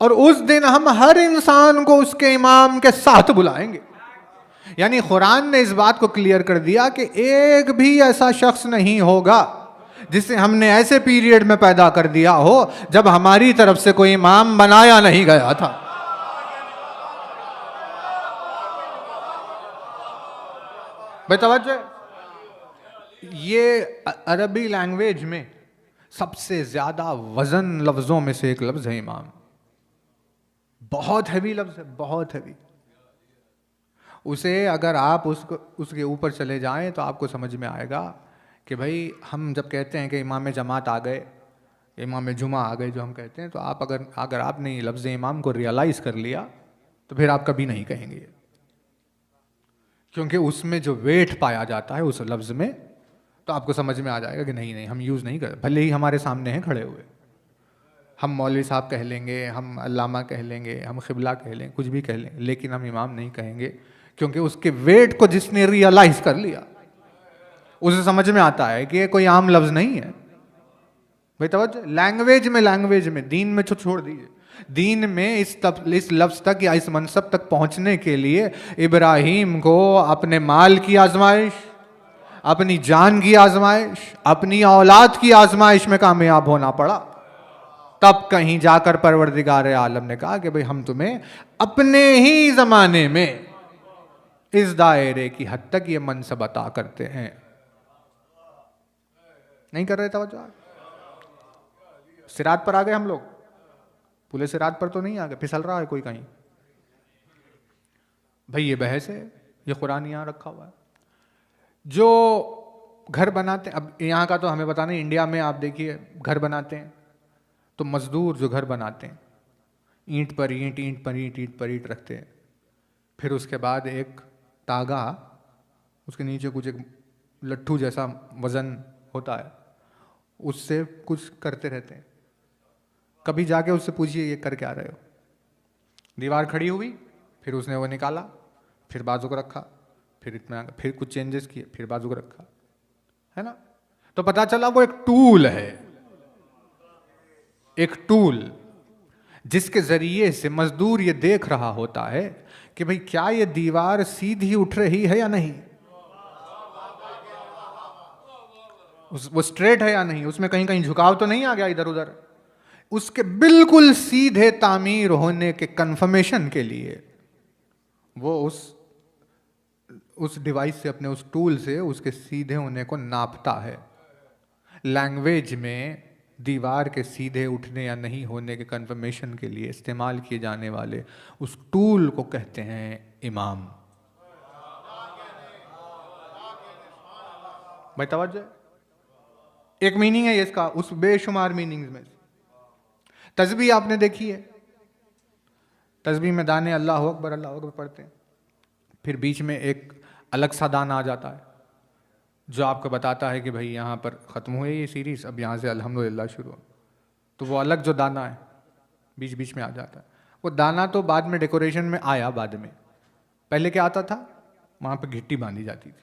और उस दिन हम हर इंसान को उसके इमाम के साथ बुलाएंगे। यानी कुरान ने इस बात को क्लियर कर दिया कि एक भी ऐसा शख्स नहीं होगा जिसे हमने ऐसे पीरियड में पैदा कर दिया हो जब हमारी तरफ से कोई इमाम बनाया नहीं गया था। बेतवज्जो, ये अरबी लैंग्वेज में सबसे ज्यादा वजन लफ्जों में से एक लफ्ज है इमाम। बहुत हैवी लफ्ज है, बहुत हैवी। उसे अगर आप उसके ऊपर चले जाएं तो आपको समझ में आएगा कि भाई हम जब कहते हैं कि इमाम जमात आ गए, इमाम जुमा आ गए जो हम कहते हैं, तो आप अगर आपने लफ्ज़ इमाम को रियलाइज कर लिया तो फिर आप कभी नहीं कहेंगे, क्योंकि उसमें जो वेट पाया जाता है उस लफ्ज़ में, तो आपको समझ में आ जाएगा कि नहीं हम यूज़ नहीं कर, भले ही हमारे सामने हैं खड़े हुए, हम मौलवी साहब कह लेंगे, हम अल्लामा कह लेंगे, हम क़िबला कह लेंगे, कुछ भी कह लेंगे, लेकिन हम इमाम नहीं कहेंगे, क्योंकि उसके वेट को जिसने रियलाइज कर लिया उसे समझ में आता है कि ये कोई आम लफ्ज़ नहीं है। भाई तवज्जो, लैंग्वेज में दीन में छोड़ दीजिए, दीन में इस लफ्ज़ तक या इस मनसब तक पहुंचने के लिए इब्राहीम को अपने माल की आजमाइश, अपनी जान की आजमाइश, अपनी औलाद की आजमाइश में कामयाब होना पड़ा। तब कहीं जाकर परवरदिगार आलम ने कहा कि भाई हम तुम्हें अपने ही ज़माने में इस दायरे की हद तक ये मनसब अता करते हैं। नहीं कर रहे तवज्जो? सिरात पर आ गए हम लोग, पूरे सिरात पर तो नहीं आ गए, फिसल रहा है कोई कहीं। भाई ये बहस है, ये कुरान यहाँ रखा हुआ है। जो घर बनाते हैं, अब यहाँ का तो हमें पता नहीं, इंडिया में आप देखिए घर बनाते हैं तो मजदूर जो घर बनाते हैं ईंट पर ईंट, ईंट पर ईंट, ईंट पर ईंट रखते हैं, फिर उसके बाद एक तागा, उसके नीचे कुछ एक लट्ठू जैसा वजन होता है, उससे कुछ करते रहते हैं। कभी जाके उससे पूछिए ये कर क्या रहे हो? दीवार खड़ी हुई, फिर उसने वो निकाला, फिर बाजू को रखा, फिर इतना, फिर कुछ चेंजेस किए, फिर बाजू को रखा, है ना? तो पता चला वो एक टूल है, एक टूल जिसके जरिए से मजदूर ये देख रहा होता है कि भाई क्या ये दीवार सीधी उठ रही है या नहीं, वो स्ट्रेट है या नहीं, उसमें कहीं कहीं झुकाव तो नहीं आ गया इधर उधर। उसके बिल्कुल सीधे तामीर होने के कंफर्मेशन के लिए वो उस डिवाइस से, अपने उस टूल से उसके सीधे होने को नापता है। लैंग्वेज में दीवार के सीधे उठने या नहीं होने के कंफर्मेशन के लिए इस्तेमाल किए जाने वाले उस टूल को कहते हैं इमाम। भाई तवज्जो है? एक मीनिंग है इसका उस बेशुमार मीनिंग्स में। तस्बीह आपने देखी है, तस्बीह में दाने अल्लाह अकबर पढ़ते हैं, फिर बीच में एक अलग सा दाना आ जाता है जो आपको बताता है कि भाई यहाँ पर ख़त्म हुई ये सीरीज़, अब यहाँ से अल्हम्दुलिल्लाह शुरू। तो वो अलग जो दाना है बीच बीच में आ जाता है। वो दाना तो बाद में डेकोरेशन में आया, बाद में। पहले क्या आता था, वहाँ पे घिट्टी बांधी जाती थी,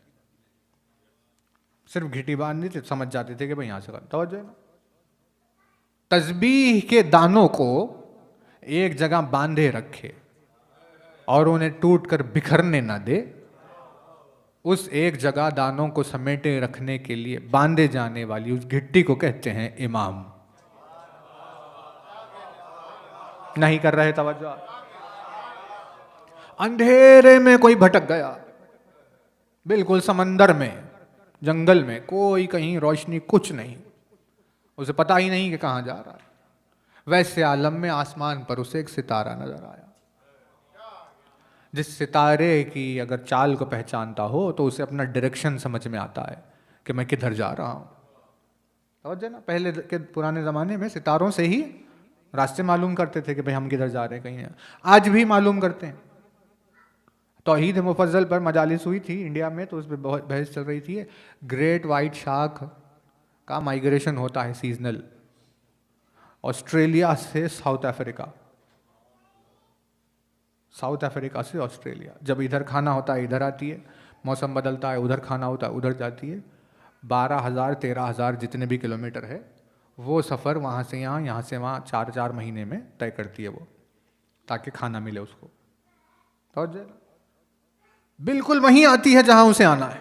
सिर्फ घिट्टी बांधी थी, समझ जाते थे कि भाई यहाँ से तवज्जो है ना। तस्बीह के दानों को एक जगह बांधे रखे और उन्हें टूट कर बिखरने ना दे, उस एक जगह दानों को समेटे रखने के लिए बांधे जाने वाली उस घिट्टी को कहते हैं इमाम। नहीं कर रहे तवज्जो? अंधेरे में कोई भटक गया, बिल्कुल समंदर में, जंगल में, कोई कहीं रोशनी कुछ नहीं, उसे पता ही नहीं कि कहां जा रहा है। वैसे आलम में आसमान पर उसे एक सितारा नजर आया। जिस सितारे की अगर चाल को पहचानता हो तो उसे अपना डायरेक्शन समझ में आता है कि मैं किधर जा रहा हूं। समझे ना, पहले के पुराने ज़माने में सितारों से ही रास्ते मालूम करते थे कि भाई हम किधर जा रहे हैं, कहीं है। आज भी मालूम करते हैं। तौहीद मुफज्जल पर मजालिस हुई थी इंडिया में, तो उस पर बहुत बहस चल रही थी। ग्रेट वाइट शार्क का माइग्रेशन होता है सीजनल, ऑस्ट्रेलिया से साउथ अफ्रीका, साउथ अफ्रीका से ऑस्ट्रेलिया। जब इधर खाना होता है इधर आती है, मौसम बदलता है उधर खाना होता है उधर जाती है। 12,000 13,000 जितने भी किलोमीटर है वो सफ़र वहाँ से यहाँ से वहाँ 4-4 महीने में तय करती है वो, ताकि खाना मिले उसको। तो बिल्कुल वहीं आती है जहाँ उसे आना है।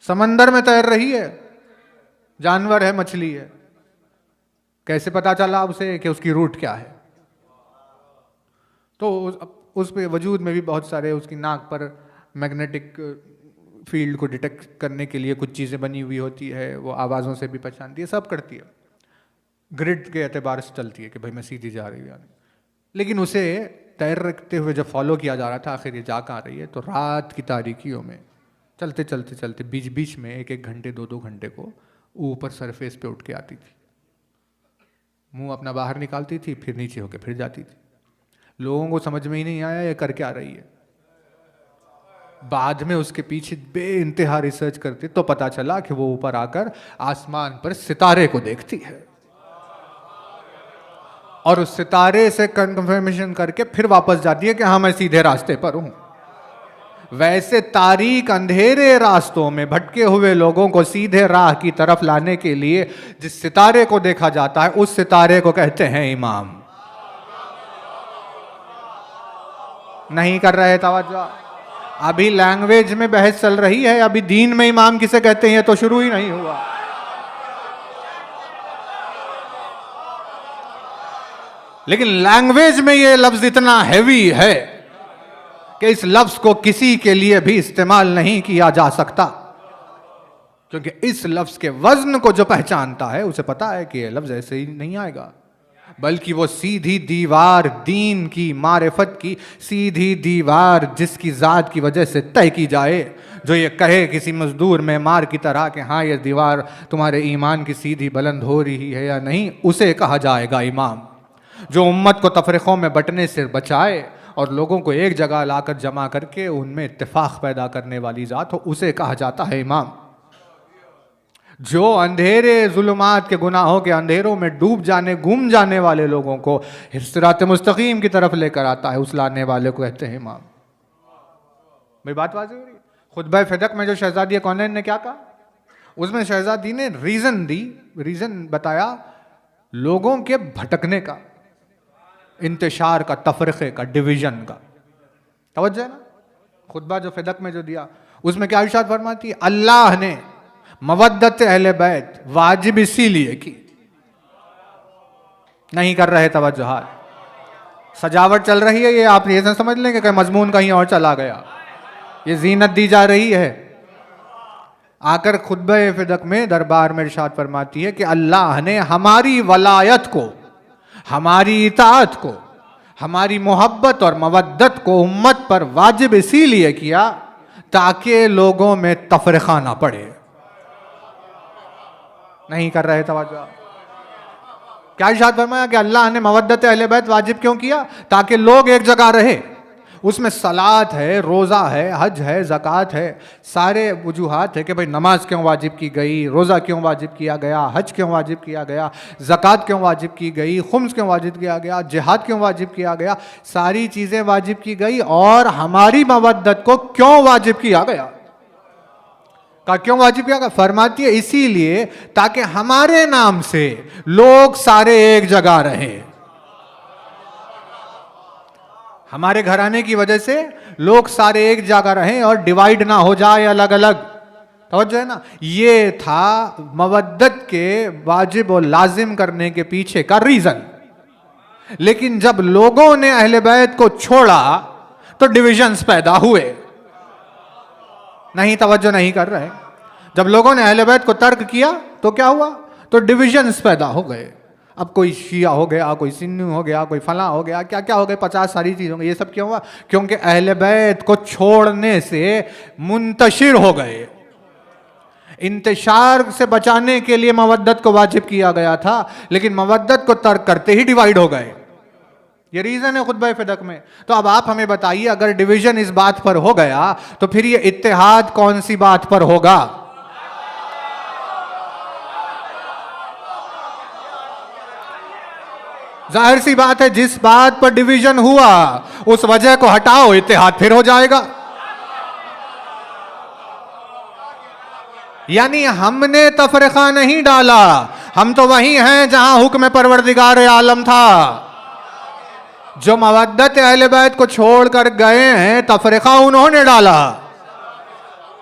समंदर में तैर रही है, जानवर है, मछली है, कैसे पता चला उसे कि उसकी रूट क्या है? तो उस पे वजूद में भी बहुत सारे, उसकी नाक पर मैग्नेटिक फील्ड को डिटेक्ट करने के लिए कुछ चीज़ें बनी हुई होती है, वो आवाज़ों से भी पहचानती है, सब करती है, ग्रिड के एतबार से चलती है कि भाई मैं सीधी जा रही हूँ। लेकिन उसे तैरते हुए जब फॉलो किया जा रहा था, आखिर ये जा कहाँ रही है, तो रात की तारीकियों में चलते चलते चलते बीच बीच में 1-1 घंटे 2-2 घंटे को ऊपर सरफेस पे उठ के आती थी, मुंह अपना बाहर निकालती थी, फिर नीचे होके फिर जाती थी। लोगों को समझ में ही नहीं आया ये कर क्या रही है। बाद में उसके पीछे बेइंतहा रिसर्च करते तो पता चला कि वो ऊपर आकर आसमान पर सितारे को देखती है और उस सितारे से कंफर्मेशन करके फिर वापस जाती है कि हाँ मैं सीधे रास्ते पर हूं। वैसे तारीक अंधेरे रास्तों में भटके हुए लोगों को सीधे राह की तरफ लाने के लिए जिस सितारे को देखा जाता है उस सितारे को कहते हैं इमाम। नहीं कर रहे तवज्जो? अभी लैंग्वेज में बहस चल रही है, अभी दीन में इमाम किसे कहते हैं तो शुरू ही नहीं हुआ। लेकिन लैंग्वेज में ये लफ्ज इतना हैवी है कि इस लफ्ज को किसी के लिए भी इस्तेमाल नहीं किया जा सकता, क्योंकि इस लफ्ज के वजन को जो पहचानता है उसे पता है कि यह लफ्ज ऐसे ही नहीं आएगा, बल्कि वो सीधी दीवार दीन की, मारिफत की सीधी दीवार जिसकी ज़ात की वजह से तय की जाए, जो ये कहे किसी मजदूर मेमार की तरह कि हाँ ये दीवार तुम्हारे ईमान की सीधी बुलंद हो रही है या नहीं, उसे कहा जाएगा इमाम। जो उम्मत को तफरीक़ों में बंटने से बचाए और लोगों को एक जगह लाकर जमा करके उनमें इत्तेफाक पैदा करने वाली ज़ात हो, उसे कहा जाता है इमाम। जो अंधेरे जुल्मात के गुनाहों के अंधेरों में डूब जाने, गुम जाने वाले लोगों को सिरात मुस्तकीम की तरफ लेकर आता है, उस लाने वाले को कहते हैं इमाम। मेरी बात वाज़ेह हो रही है? खुतबा फदक में जो शहजादी कौनैन ने क्या कहा, उसमें शहजादी ने रीज़न बताया लोगों के भटकने का, इंतशार का, तफरीक़े का, डिवीज़न का। तवज्जो है ना? खुतबा जो फदक में जो दिया उसमें क्या इरशाद फरमाती है, अल्लाह ने मवद्दत अहले बैत वाजिब इसीलिए की। नहीं कर रहे तवज्जो? हाल सजावट चल रही है, ये आप ये न समझ लेंगे कि मजमून कहीं और चला गया, ये जीनत दी जा रही है। आकर खुतबे फिदक में दरबार में इरशाद फरमाती है कि अल्लाह ने हमारी वलायत को, हमारी इताअत को, हमारी मोहब्बत और मवद्दत को उम्मत पर वाजिब इसीलिए किया ताकि लोगों में तफरीका ना पड़े। नहीं कर रहे तवज्जो। क्या इरशाद फरमाया कि अल्लाह ने मवद्दत अहले बैत वाजिब क्यों किया? ताकि लोग एक जगह रहे। उसमें सलात है, रोज़ा है, हज है, ज़कात है, सारे वजूहात है कि भाई नमाज क्यों वाजिब की गई, रोज़ा क्यों वाजिब किया गया, हज क्यों वाजिब किया गया, ज़कात क्यों वाजिब की गई, खुम्स क्यों वाजिब किया गया, जिहाद क्यों वाजिब किया गया, सारी चीज़ें वाजिब की गई। और हमारी मवद्दत को क्यों वाजिब किया गया? का क्यों वाजिब किया गया? फरमाती है इसीलिए ताकि हमारे नाम से लोग सारे एक जगह रहें। हमारे घराने की वजह से लोग सारे एक जगह रहें और डिवाइड ना हो जाए अलग अलग। तवज्जो है ना? ये था मवद्दत के वाजिब और लाजिम करने के पीछे का रीजन। लेकिन जब लोगों ने अहले बैत को छोड़ा तो डिविजन्स पैदा हुए। नहीं, तवज्जो नहीं कर रहे। जब लोगों ने अहले बैत को तर्क किया तो क्या हुआ? तो डिविजन्स पैदा हो गए। अब कोई शिया हो गया, कोई सुन्नी हो गया, कोई फला हो गया, क्या क्या हो गए, 50 सारी चीज़ हो गई। ये सब क्यों हुआ? क्योंकि अहले बैत को छोड़ने से मुंतशिर हो गए। इंतशार से बचाने के लिए मवद्दत को वाजिब किया गया था, लेकिन मवद्दत को तर्क करते ही डिवाइड हो गए। ये रीजन है खुतबा फिदक में। तो अब आप हमें बताइए, अगर डिवीजन इस बात पर हो गया तो फिर ये इत्तेहाद कौन सी बात पर होगा? जाहिर सी बात है, जिस बात पर डिवीजन हुआ उस वजह को हटाओ, इत्तेहाद फिर हो जाएगा। यानी हमने तफरीका नहीं डाला, हम तो वही हैं जहां हुक्म परवरदिगार आलम था। जो मवद्दत अहले बैत को छोड़कर गए हैं, तफरीका उन्होंने डाला।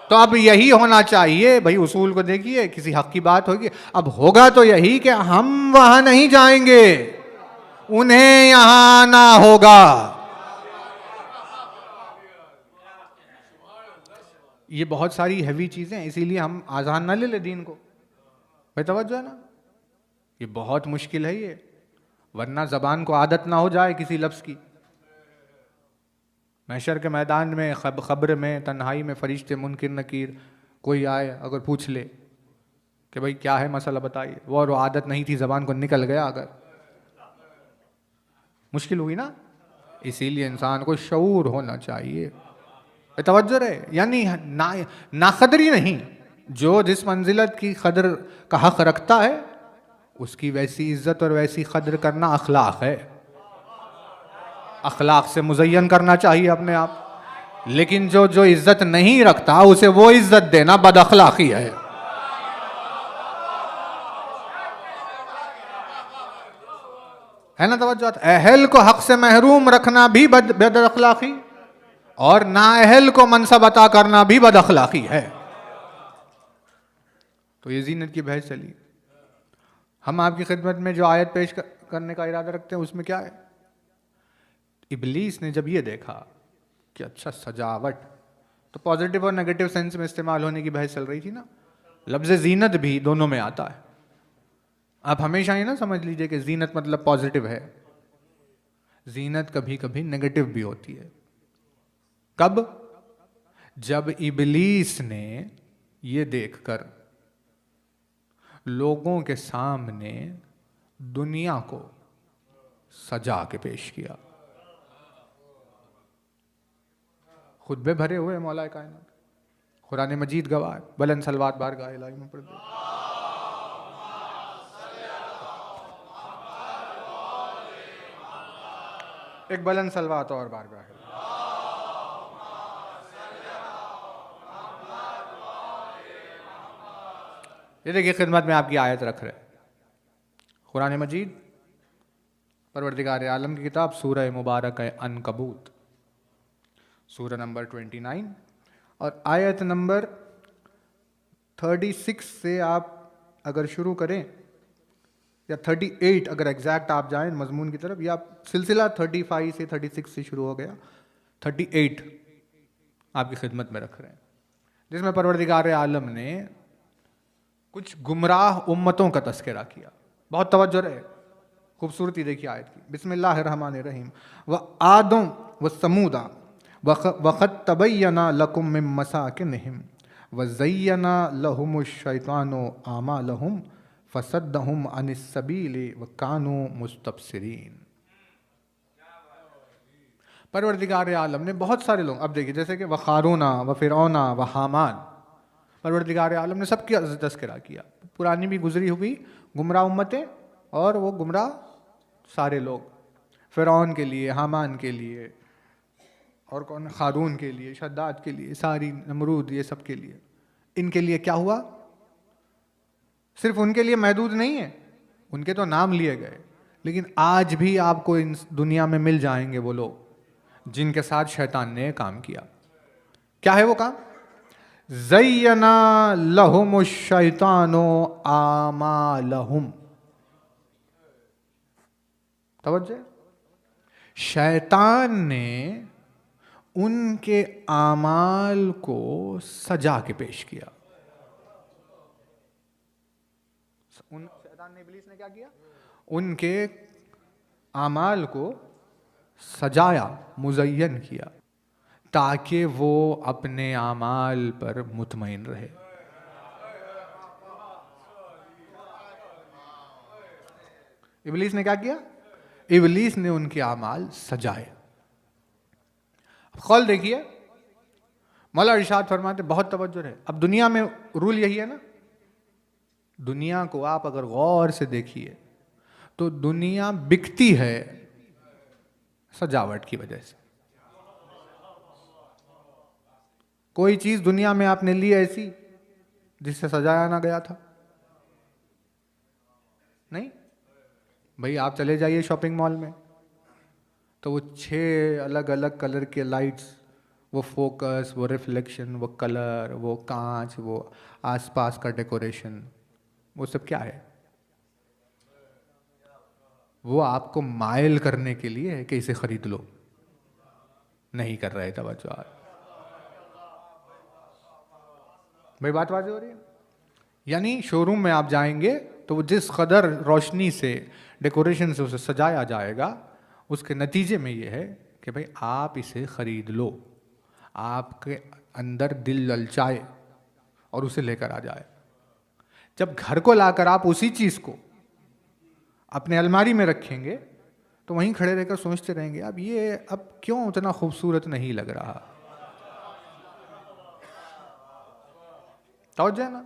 तो अब यही होना चाहिए भाई। उसूल को देखिए, किसी हक की बात होगी, अब होगा तो यही कि हम वहां नहीं जाएंगे, उन्हें यहां आना होगा। ये बहुत सारी हैवी चीजें, इसीलिए हम आसान ना ले ले दीन को। भाई तवज्जो है ना? ये बहुत मुश्किल है ये, वरना जबान को आदत ना हो जाए किसी लफ्ज की। महशर के मैदान में, खब्र में, तन्हाई में फरिश्ते मुनकिर नकीर कोई आए, अगर पूछ ले कि भाई क्या है मसला बताइए, वो आदत नहीं थी, जबान को निकल गया, अगर मुश्किल हुई ना। इसीलिए इंसान को शऊर होना चाहिए। तवज्जो रहे, यानी ना कदरी नहीं। जो जिस मंजिलत की कदर का हक रखता है उसकी वैसी इज्जत और वैसी कदर करना अखलाक है। अखलाक से मुज़य्यन करना चाहिए अपने आप। लेकिन जो जो इज्जत नहीं रखता उसे वो इज्जत देना बदअखलाकी है। है ना तवज्जो? अहल को हक से महरूम रखना भी बदअखलाकी, और नाअहल को मनसब अता करना भी बदअखलाकी है। तो ये ज़ीनत की बहस चली। हम आपकी खिदमत में जो आयत पेश करने का इरादा रखते हैं उसमें क्या है? इब्लीस ने जब ये देखा कि अच्छा सजावट, तो पॉजिटिव और नेगेटिव सेंस में इस्तेमाल होने की बहस चल रही थी ना। लफ्ज़ ज़ीनत भी दोनों में आता है। आप हमेशा ये ना समझ लीजिए कि ज़ीनत मतलब पॉजिटिव है। ज़ीनत कभी कभी नेगेटिव भी होती है। कब? जब इब्लीस ने ये देखकर लोगों के सामने दुनिया को सजा के पेश किया। खुतबे भरे हुए मौला कायनात, कुरान मजीद गवाह, बुलंद सलवात बारगाह इलाही में पढ़ दो। एक बुलंद सलवात और बारगाह है। ये देखिए खिदमत में आपकी आयत रख रहे, कुरान मजीद परवरदिगार आलम की किताब, सूरह मुबारक है अनकबूत, सूरह नंबर 29 और आयत नंबर 36 से आप अगर शुरू करें, या 38 अगर एग्जैक्ट आप जाएं मजमून की तरफ, या सिलसिला 35 से 36 से शुरू हो गया, 38 आपकी खिदमत में रख रहे हैं। जिसमें परवरदिगार आलम ने कुछ गुमराह उम्मतों का तस्करा किया। बहुत तवज्जो रहे, खूबसूरती देखिए आयत की। बिस्मिल्लाहिर्रहमानिर्रहीम। व आदम व समूदा वक़द तबय्यना लकुम मिन मसाकिनहिम व ज़य्यना लहुमुश शैतानु आमालहुम फसद्दहुम अनिस सबीली व कानू मुस्तबसिरीन। परवरदिगार आलम ने बहुत सारे लोग, अब देखिए जैसे कि व क़ारूना व फ़िरऔना व हामान, परवरदिगार आलम ने सबकी तज़किरा किया। पुरानी भी गुजरी हुई गुमराह उम्मतें और वो गुमराह सारे लोग, फ़िरऔन के लिए, हामान के लिए, और कौन, क़ारून के लिए, शद्दाद के लिए, सारी, नमरूद, ये सब के लिए। इनके लिए क्या हुआ? सिर्फ उनके लिए महदूद नहीं है, उनके तो नाम लिए गए, लेकिन आज भी आपको इन दुनिया में मिल जाएंगे वो लोग जिनके साथ शैतान ने काम किया। क्या है वो काम? ज़य्यना लहुमुश शैतानु आमालहुम। तवज्जो, शैतान ने उनके आमाल को सजा के पेश किया। शैतान ने, इब्लीस ने क्या किया? उनके आमाल को सजाया, मुज़य्यन किया, ताकि वो अपने आमाल पर मुतमईन रहे। इब्लीस ने क्या किया? इब्लीस ने उनके आमाल सजाए। कौल देखिए, मौला इरशाद फरमाते, बहुत तवज्जो है। अब दुनिया में रूल यही है ना, दुनिया को आप अगर गौर से देखिए तो दुनिया बिकती है सजावट की वजह से। कोई चीज दुनिया में आपने ली ऐसी जिससे सजाया ना गया था? नहीं भाई, आप चले जाइए शॉपिंग मॉल में तो वो 6 अलग अलग कलर के लाइट्स, वो फोकस, वो रिफ्लेक्शन, वो कलर, वो कांच, वो आसपास का डेकोरेशन, वो सब क्या है? वो आपको मायल करने के लिए है कि इसे खरीद लो। नहीं कर रहे तवज्जो आप भाई, बात वाज़ेह हो रही है। यानी शोरूम में आप जाएंगे तो वो जिस कदर रोशनी से, डेकोरेशन से उसे सजाया जाएगा, उसके नतीजे में ये है कि भाई आप इसे खरीद लो, आपके अंदर दिल ललचाए और उसे लेकर आ जाए। जब घर को लाकर आप उसी चीज को अपने अलमारी में रखेंगे तो वहीं खड़े रहकर सोचते रहेंगे, अब ये अब क्यों उतना खूबसूरत नहीं लग रहा। तवज्जो है ना?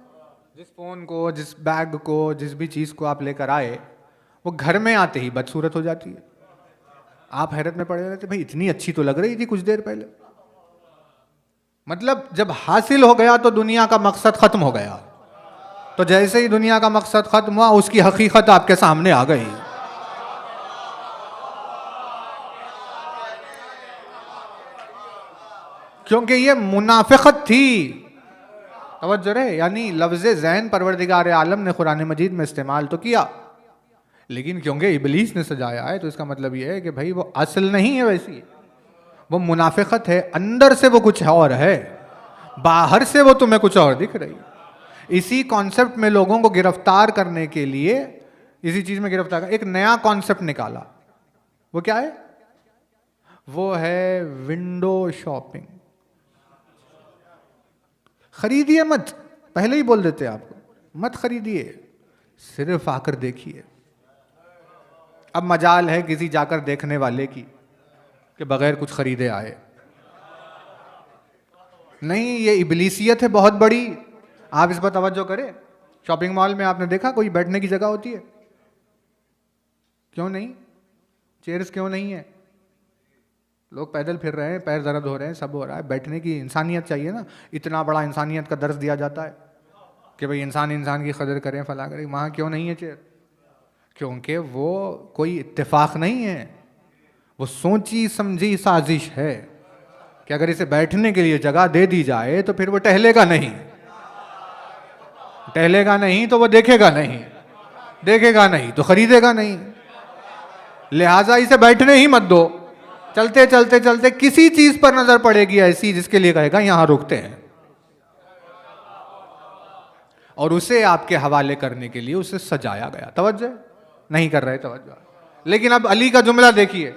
जिस फोन को, जिस बैग को, जिस भी चीज को आप लेकर आए, वो घर में आते ही बदसूरत हो जाती है। आप हैरत में पड़े रहते, भाई इतनी अच्छी तो लग रही थी कुछ देर पहले। मतलब जब हासिल हो गया तो दुनिया का मकसद खत्म हो गया। तो जैसे ही दुनिया का मकसद खत्म हुआ, उसकी हकीकत आपके सामने आ गई। क्योंकि ये मुनाफिकत थी। तवज्जो रहे, यानी लफ्ज़ ज़ैन परवरदिगार आलम ने कुरान मजीद में इस्तेमाल तो किया, लेकिन क्योंकि इब्लीस ने सजाया है तो इसका मतलब ये है कि भाई वो असल नहीं है वैसी, वो मुनाफिकत है। अंदर से वो कुछ और है, बाहर से वो तुम्हें कुछ और दिख रही है। इसी कॉन्सेप्ट में लोगों को गिरफ्तार करने के लिए, इसी चीज में गिरफ्तार कर एक नया कॉन्सेप्ट निकाला। वो क्या है? वो है विंडो शॉपिंग। खरीदिए मत, पहले ही बोल देते हैं आपको, मत खरीदिए, सिर्फ आकर देखिए। अब मजाल है किसी जाकर देखने वाले की कि बगैर कुछ खरीदे आए। नहीं, ये इब्लीसियत है बहुत बड़ी। आप इस पर तवज्जो करें। शॉपिंग मॉल में आपने देखा कोई बैठने की जगह होती है? क्यों नहीं? चेयर्स क्यों नहीं है? लोग पैदल फिर रहे हैं, पैर दर्द हो रहे हैं, सब हो रहा है। बैठने की इंसानियत चाहिए ना। इतना बड़ा इंसानियत का दर्स दिया जाता है कि भाई इंसान इंसान की कदर करें, फला करें। वहाँ क्यों नहीं है चेयर? क्योंकि वो कोई इत्तेफाक नहीं है, वो सोची समझी साजिश है कि अगर इसे बैठने के लिए जगह दे दी जाए तो फिर वो टहलेगा नहीं, टहलेगा नहीं तो वो देखेगा नहीं, देखेगा नहीं तो खरीदेगा नहीं। लिहाजा इसे बैठने ही मत दो। चलते चलते चलते किसी चीज पर नजर पड़ेगी ऐसी जिसके लिए कहेगा यहां रुकते हैं। और उसे आपके हवाले करने के लिए उसे सजाया गया। तवज्जो नहीं कर रहे, तवज्जो। लेकिन अब अली का जुमला देखिए,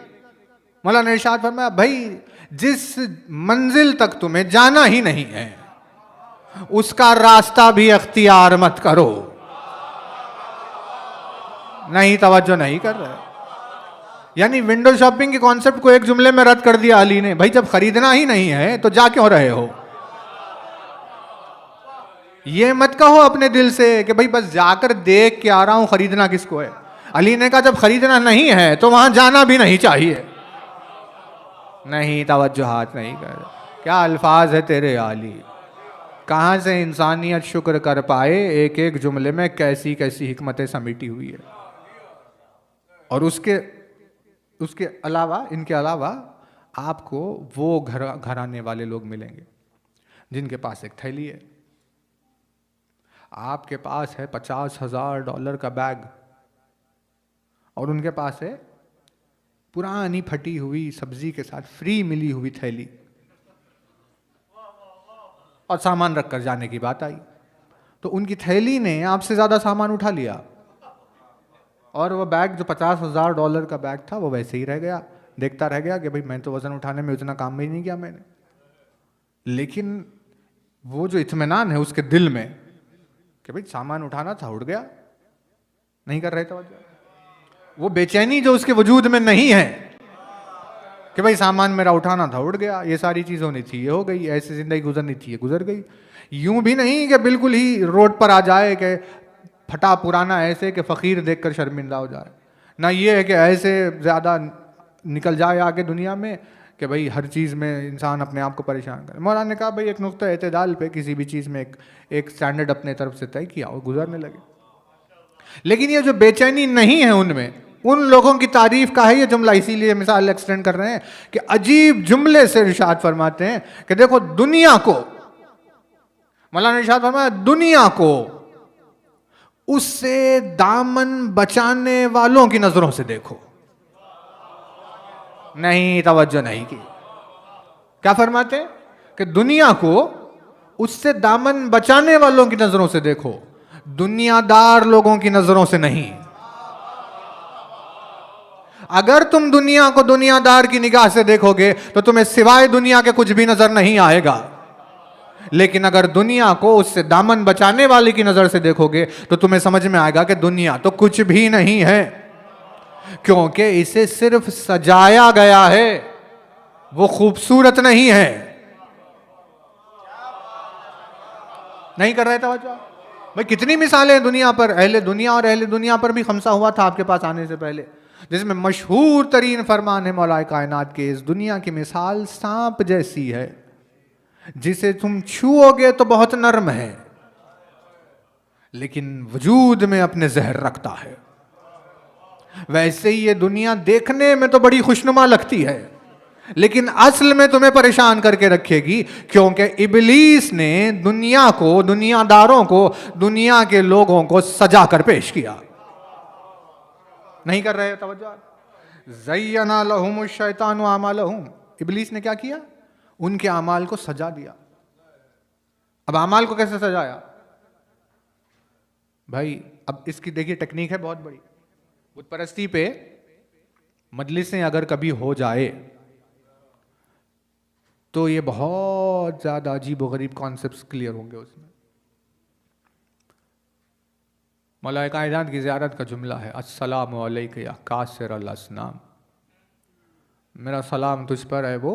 मौलाना ने इरशाद फरमाया, भाई जिस मंजिल तक तुम्हें जाना ही नहीं है उसका रास्ता भी अख्तियार मत करो। नहीं, तवज्जो नहीं कर रहे। यानी विंडो शॉपिंग के कॉन्सेप्ट को एक जुमले में रद्द कर दिया अली ने। भाई जब खरीदना ही नहीं है तो जा क्यों रहे हो? ये मत कहो अपने दिल से कि भाई बस जाकर देख के आ रहा हूं, खरीदना किसको है। अली ने कहा जब खरीदना नहीं है तो वहां जाना भी नहीं चाहिए। नहीं, तवज्जो हाथ नहीं कर। क्या अल्फाज है तेरे आली, कहां से इंसानियत शुक्र कर पाए, एक एक जुमले में कैसी कैसी हिकमतें समेटी हुई है। और उसके अलावा, इनके अलावा आपको वो घराने वाले लोग मिलेंगे जिनके पास एक थैली है। आपके पास है $50,000 का बैग और उनके पास है पुरानी फटी हुई सब्जी के साथ फ्री मिली हुई थैली, और सामान रखकर जाने की बात आई तो उनकी थैली ने आपसे ज्यादा सामान उठा लिया और वो बैग जो $50,000 का बैग था वो वैसे ही रह गया। देखता रह गया कि भाई मैं तो वजन उठाने में उतना काम भी नहीं किया मैंने। लेकिन वो जो इत्मीनान है उसके दिल में कि भाई सामान उठाना था, उठ गया। नहीं कर रहे तवज्जो। वो बेचैनी जो उसके वजूद में नहीं है कि भाई सामान मेरा उठाना था, उठ गया, ये सारी चीज होनी थी, ये हो गई, ऐसी जिंदगी गुजरनी थी, ये गुजर गई। यूं भी नहीं कि बिल्कुल ही रोड पर आ जाए कि फटा पुराना ऐसे कि फकीर देखकर शर्मिंदा हो जाए, ना ये है कि ऐसे ज्यादा निकल जाए आगे दुनिया में कि भाई हर चीज़ में इंसान अपने आप को परेशान करे। मौलाना ने कहा भाई एक नुक्ता एतदाल पे किसी भी चीज़ में एक स्टैंडर्ड अपने तरफ से तय किया और गुजरने लगे। लेकिन ये जो बेचैनी नहीं है उनमें, उन लोगों की तारीफ का है ये जुमला। इसीलिए मिसाल एक्सटेंड कर रहे हैं कि अजीब जुमले से इरशाद फरमाते हैं कि देखो दुनिया को, मौलाना ने इरशाद फरमाया दुनिया को उससे दामन बचाने वालों की नजरों से देखो। नहीं, तवज्जो नहीं की। क्या फरमाते हैं कि दुनिया को उससे दामन बचाने वालों की नजरों से देखो, दुनियादार लोगों की नजरों से नहीं। अगर तुम दुनिया को दुनियादार की निगाह से देखोगे तो तुम्हें सिवाय दुनिया के कुछ भी नजर नहीं आएगा। लेकिन अगर दुनिया को उससे दामन बचाने वाले की नजर से देखोगे तो तुम्हें समझ में आएगा कि दुनिया तो कुछ भी नहीं है, क्योंकि इसे सिर्फ सजाया गया है, वो खूबसूरत नहीं है। नहीं कर रहे तवज्जो भाई। कितनी मिसालें हैं दुनिया पर, अहले दुनिया और अहले दुनिया पर भी खमसा हुआ था आपके पास आने से पहले, जिसमें मशहूर तरीन फरमान है मौलाए कायनात के, इस दुनिया की मिसाल सांप जैसी है, जिसे तुम छुओगे तो बहुत नर्म है लेकिन वजूद में अपने जहर रखता है। वैसे ही ये दुनिया देखने में तो बड़ी खुशनुमा लगती है लेकिन असल में तुम्हें परेशान करके रखेगी, क्योंकि इब्लीस ने दुनिया को, दुनियादारों को, दुनिया के लोगों को सजा कर पेश किया। नहीं कर रहे तवज्जो। ज़य्यना लहुम शैतानु अमालहुम, इब्लीस ने क्या किया? उनके अमाल को सजा दिया। अब अमाल को कैसे सजाया भाई? अब इसकी देखिए टेक्निक है बहुत बड़ी। बुत परस्ती पे मजलिसें अगर कभी हो जाए तो ये बहुत ज्यादा अजीब व गरीब कॉन्सेप्ट्स क्लियर होंगे उसमें। मौलाए कायनात की ज़ियारत का जुमला है, अस्सलामु अलैका या कासिर अल असनाम, मेरा सलाम तुझ पर है वो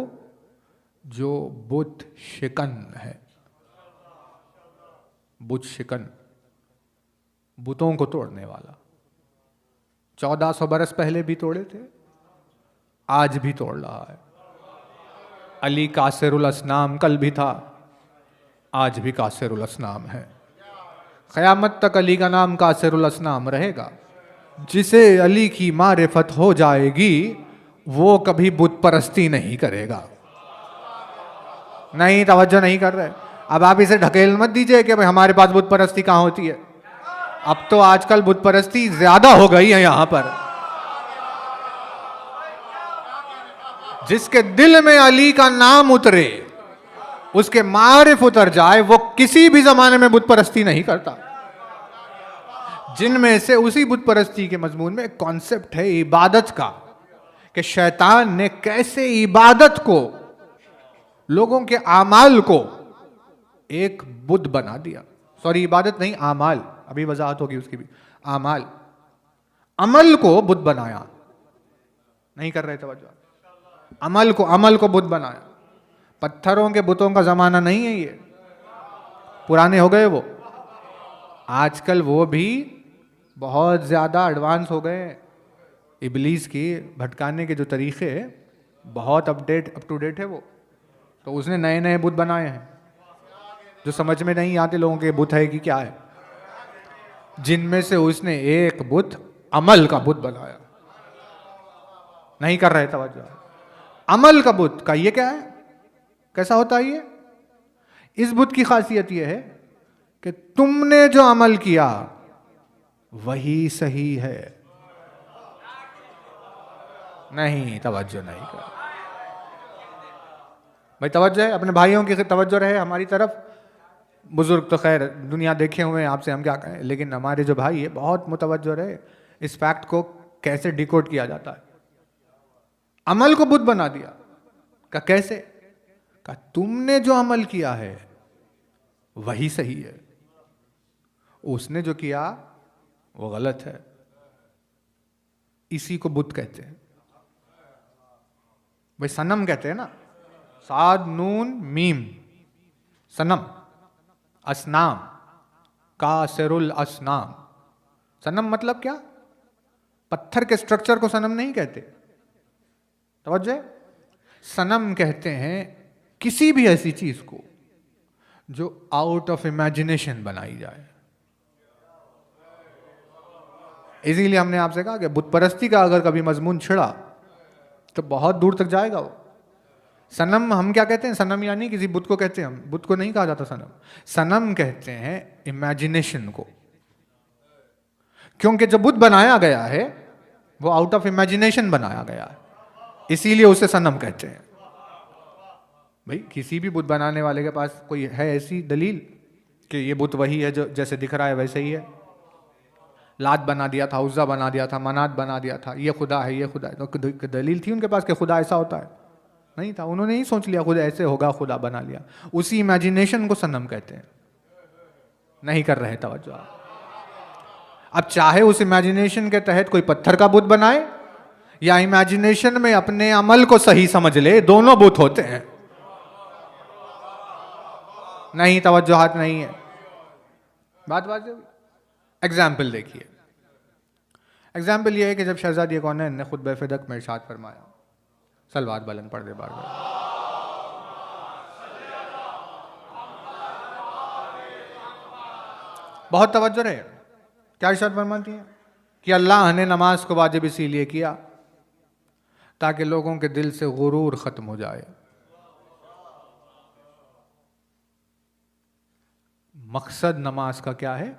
जो बुत शिकन है। बुत शिकन, बुतों को तोड़ने वाला। 1400 बरस पहले भी तोड़े थे, आज भी तोड़ रहा है। अली कासिरुल असनाम कल भी था, आज भी कासिरुल असनाम है। क़यामत तक अली का नाम कासिरुल असनाम रहेगा। जिसे अली की मारिफत हो जाएगी वो कभी बुत परस्ती नहीं करेगा। नहीं, तवज्जो नहीं कर रहे। अब आप इसे ढकेल मत दीजिए कि भाई हमारे पास बुत परस्ती कहाँ होती है। अब तो आजकल बुत परस्ती ज्यादा हो गई है यहां पर। जिसके दिल में अली का नाम उतरे, उसके मारिफ उतर जाए, वो किसी भी जमाने में बुत परस्ती नहीं करता। जिनमें से उसी बुत परस्ती के मजमून में एक कॉन्सेप्ट है इबादत का, कि शैतान ने कैसे इबादत को, लोगों के आमाल को एक बुत बना दिया। सॉरी, इबादत नहीं, आमाल, अभी वजाहत होगी उसकी भी। आमाल, अमल को बुत बनाया। नहीं कर रहे तवज्जो? अमल को बुत बनाया। पत्थरों के बुतों का जमाना नहीं है ये, पुराने हो गए वो। आजकल वो भी बहुत ज्यादा एडवांस हो गए हैं। इबलीस की भटकाने के जो तरीके हैं बहुत अप टू डेट है वो। तो उसने नए नए बुत बनाए हैं जो समझ में नहीं आते लोगों के बुत है कि क्या है, जिनमें से उसने एक बुत अमल का बुत बनाया। नहीं कर रहे तवज्जो? अमल का बुत का ये क्या है, कैसा होता है ये? इस बुत की खासियत ये है कि तुमने जो अमल किया वही सही है। नहीं, तवज्जो नहीं कर भाई, तवज्जो है? अपने भाइयों की तवज्जो रहे हमारी तरफ। बुजुर्ग तो खैर दुनिया देखे हुए हैं, आपसे हम क्या कहें, लेकिन हमारे जो भाई है बहुत मुतवज्जो रहे इस फैक्ट को कैसे डिकोड किया जाता है। अमल को बुत बना दिया। का कैसे? का तुमने जो अमल किया है वही सही है, उसने जो किया वो गलत है। इसी को बुत कहते हैं भाई। सनम कहते हैं ना, साद नून मीम, सनम। असनाम, कासिरुल असनाम। सनम मतलब क्या? पत्थर के स्ट्रक्चर को सनम नहीं कहते, तवज्जो है? सनम कहते हैं किसी भी ऐसी चीज को जो आउट ऑफ इमेजिनेशन बनाई जाए। इसीलिए हमने आपसे कहा कि बुत परस्ती का अगर कभी मजमून छिड़ा तो बहुत दूर तक जाएगा वो। सनम हम क्या कहते हैं? सनम यानी किसी बुत को कहते हैं हम, बुत को नहीं कहा जाता सनम। सनम कहते हैं इमेजिनेशन को, क्योंकि जो बुत बनाया गया है वो आउट ऑफ इमेजिनेशन बनाया गया है, इसीलिए उसे सनम कहते हैं। भाई किसी भी बुत बनाने वाले के पास कोई है ऐसी दलील कि ये बुत वही है जो जैसे दिख रहा है वैसे ही है? लात बना दिया था, उज्जा बना दिया था, मनात बना दिया था, ये खुदा है, ये खुदा है, तो दलील थी उनके पास कि खुदा ऐसा होता है? नहीं था। उन्होंने ही सोच लिया खुद ऐसे होगा, खुदा बना लिया। उसी इमेजिनेशन को सनम कहते हैं। नहीं कर रहे तवज्जो आप? अब चाहे उस इमेजिनेशन के तहत कोई पत्थर का बुत बनाए या इमेजिनेशन में अपने अमल को सही समझ ले, दोनों बुत होते हैं। नहीं, तवज्जोहात नहीं है। बात एग्जाम्पल देखिए। एग्जाम्पल यह है कि जब शहजादी कौनैन ने खुतबे फ़िदक में इरशाद फरमाया, सलवात बुलंद पढ़ दे बार बार, बहुत तवज्जो रहे। क्या इरशाद फरमाती हैं कि अल्लाह ने नमाज को वाजिब इसीलिए किया ताकि लोगों के दिल से गुरूर खत्म हो जाए। मकसद नमाज का क्या है?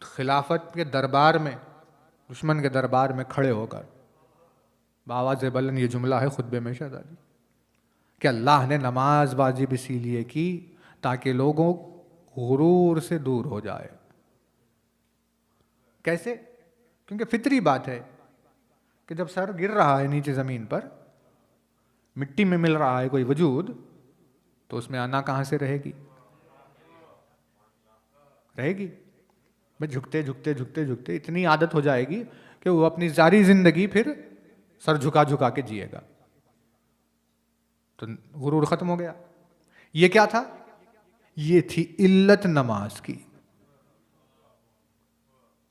खिलाफत के दरबार में, दुश्मन के दरबार में खड़े होकर बावाज़ बुलंद, ये जुमला है खुतबे में शहजादी, कि अल्लाह ने नमाज वाजिब इसीलिए की ताकि लोगों गुरूर से दूर हो जाए। कैसे? क्योंकि फितरी बात है कि जब सर गिर रहा है नीचे ज़मीन पर, मिट्टी में मिल रहा है कोई वजूद, तो उसमें आना कहाँ से रहेगी? भाई झुकते झुकते झुकते झुकते इतनी आदत हो जाएगी कि वो अपनी सारी जिंदगी फिर सर झुका झुका के जिएगा, तो गुरूर खत्म हो गया। ये क्या था? ये थी इल्लत नमाज की,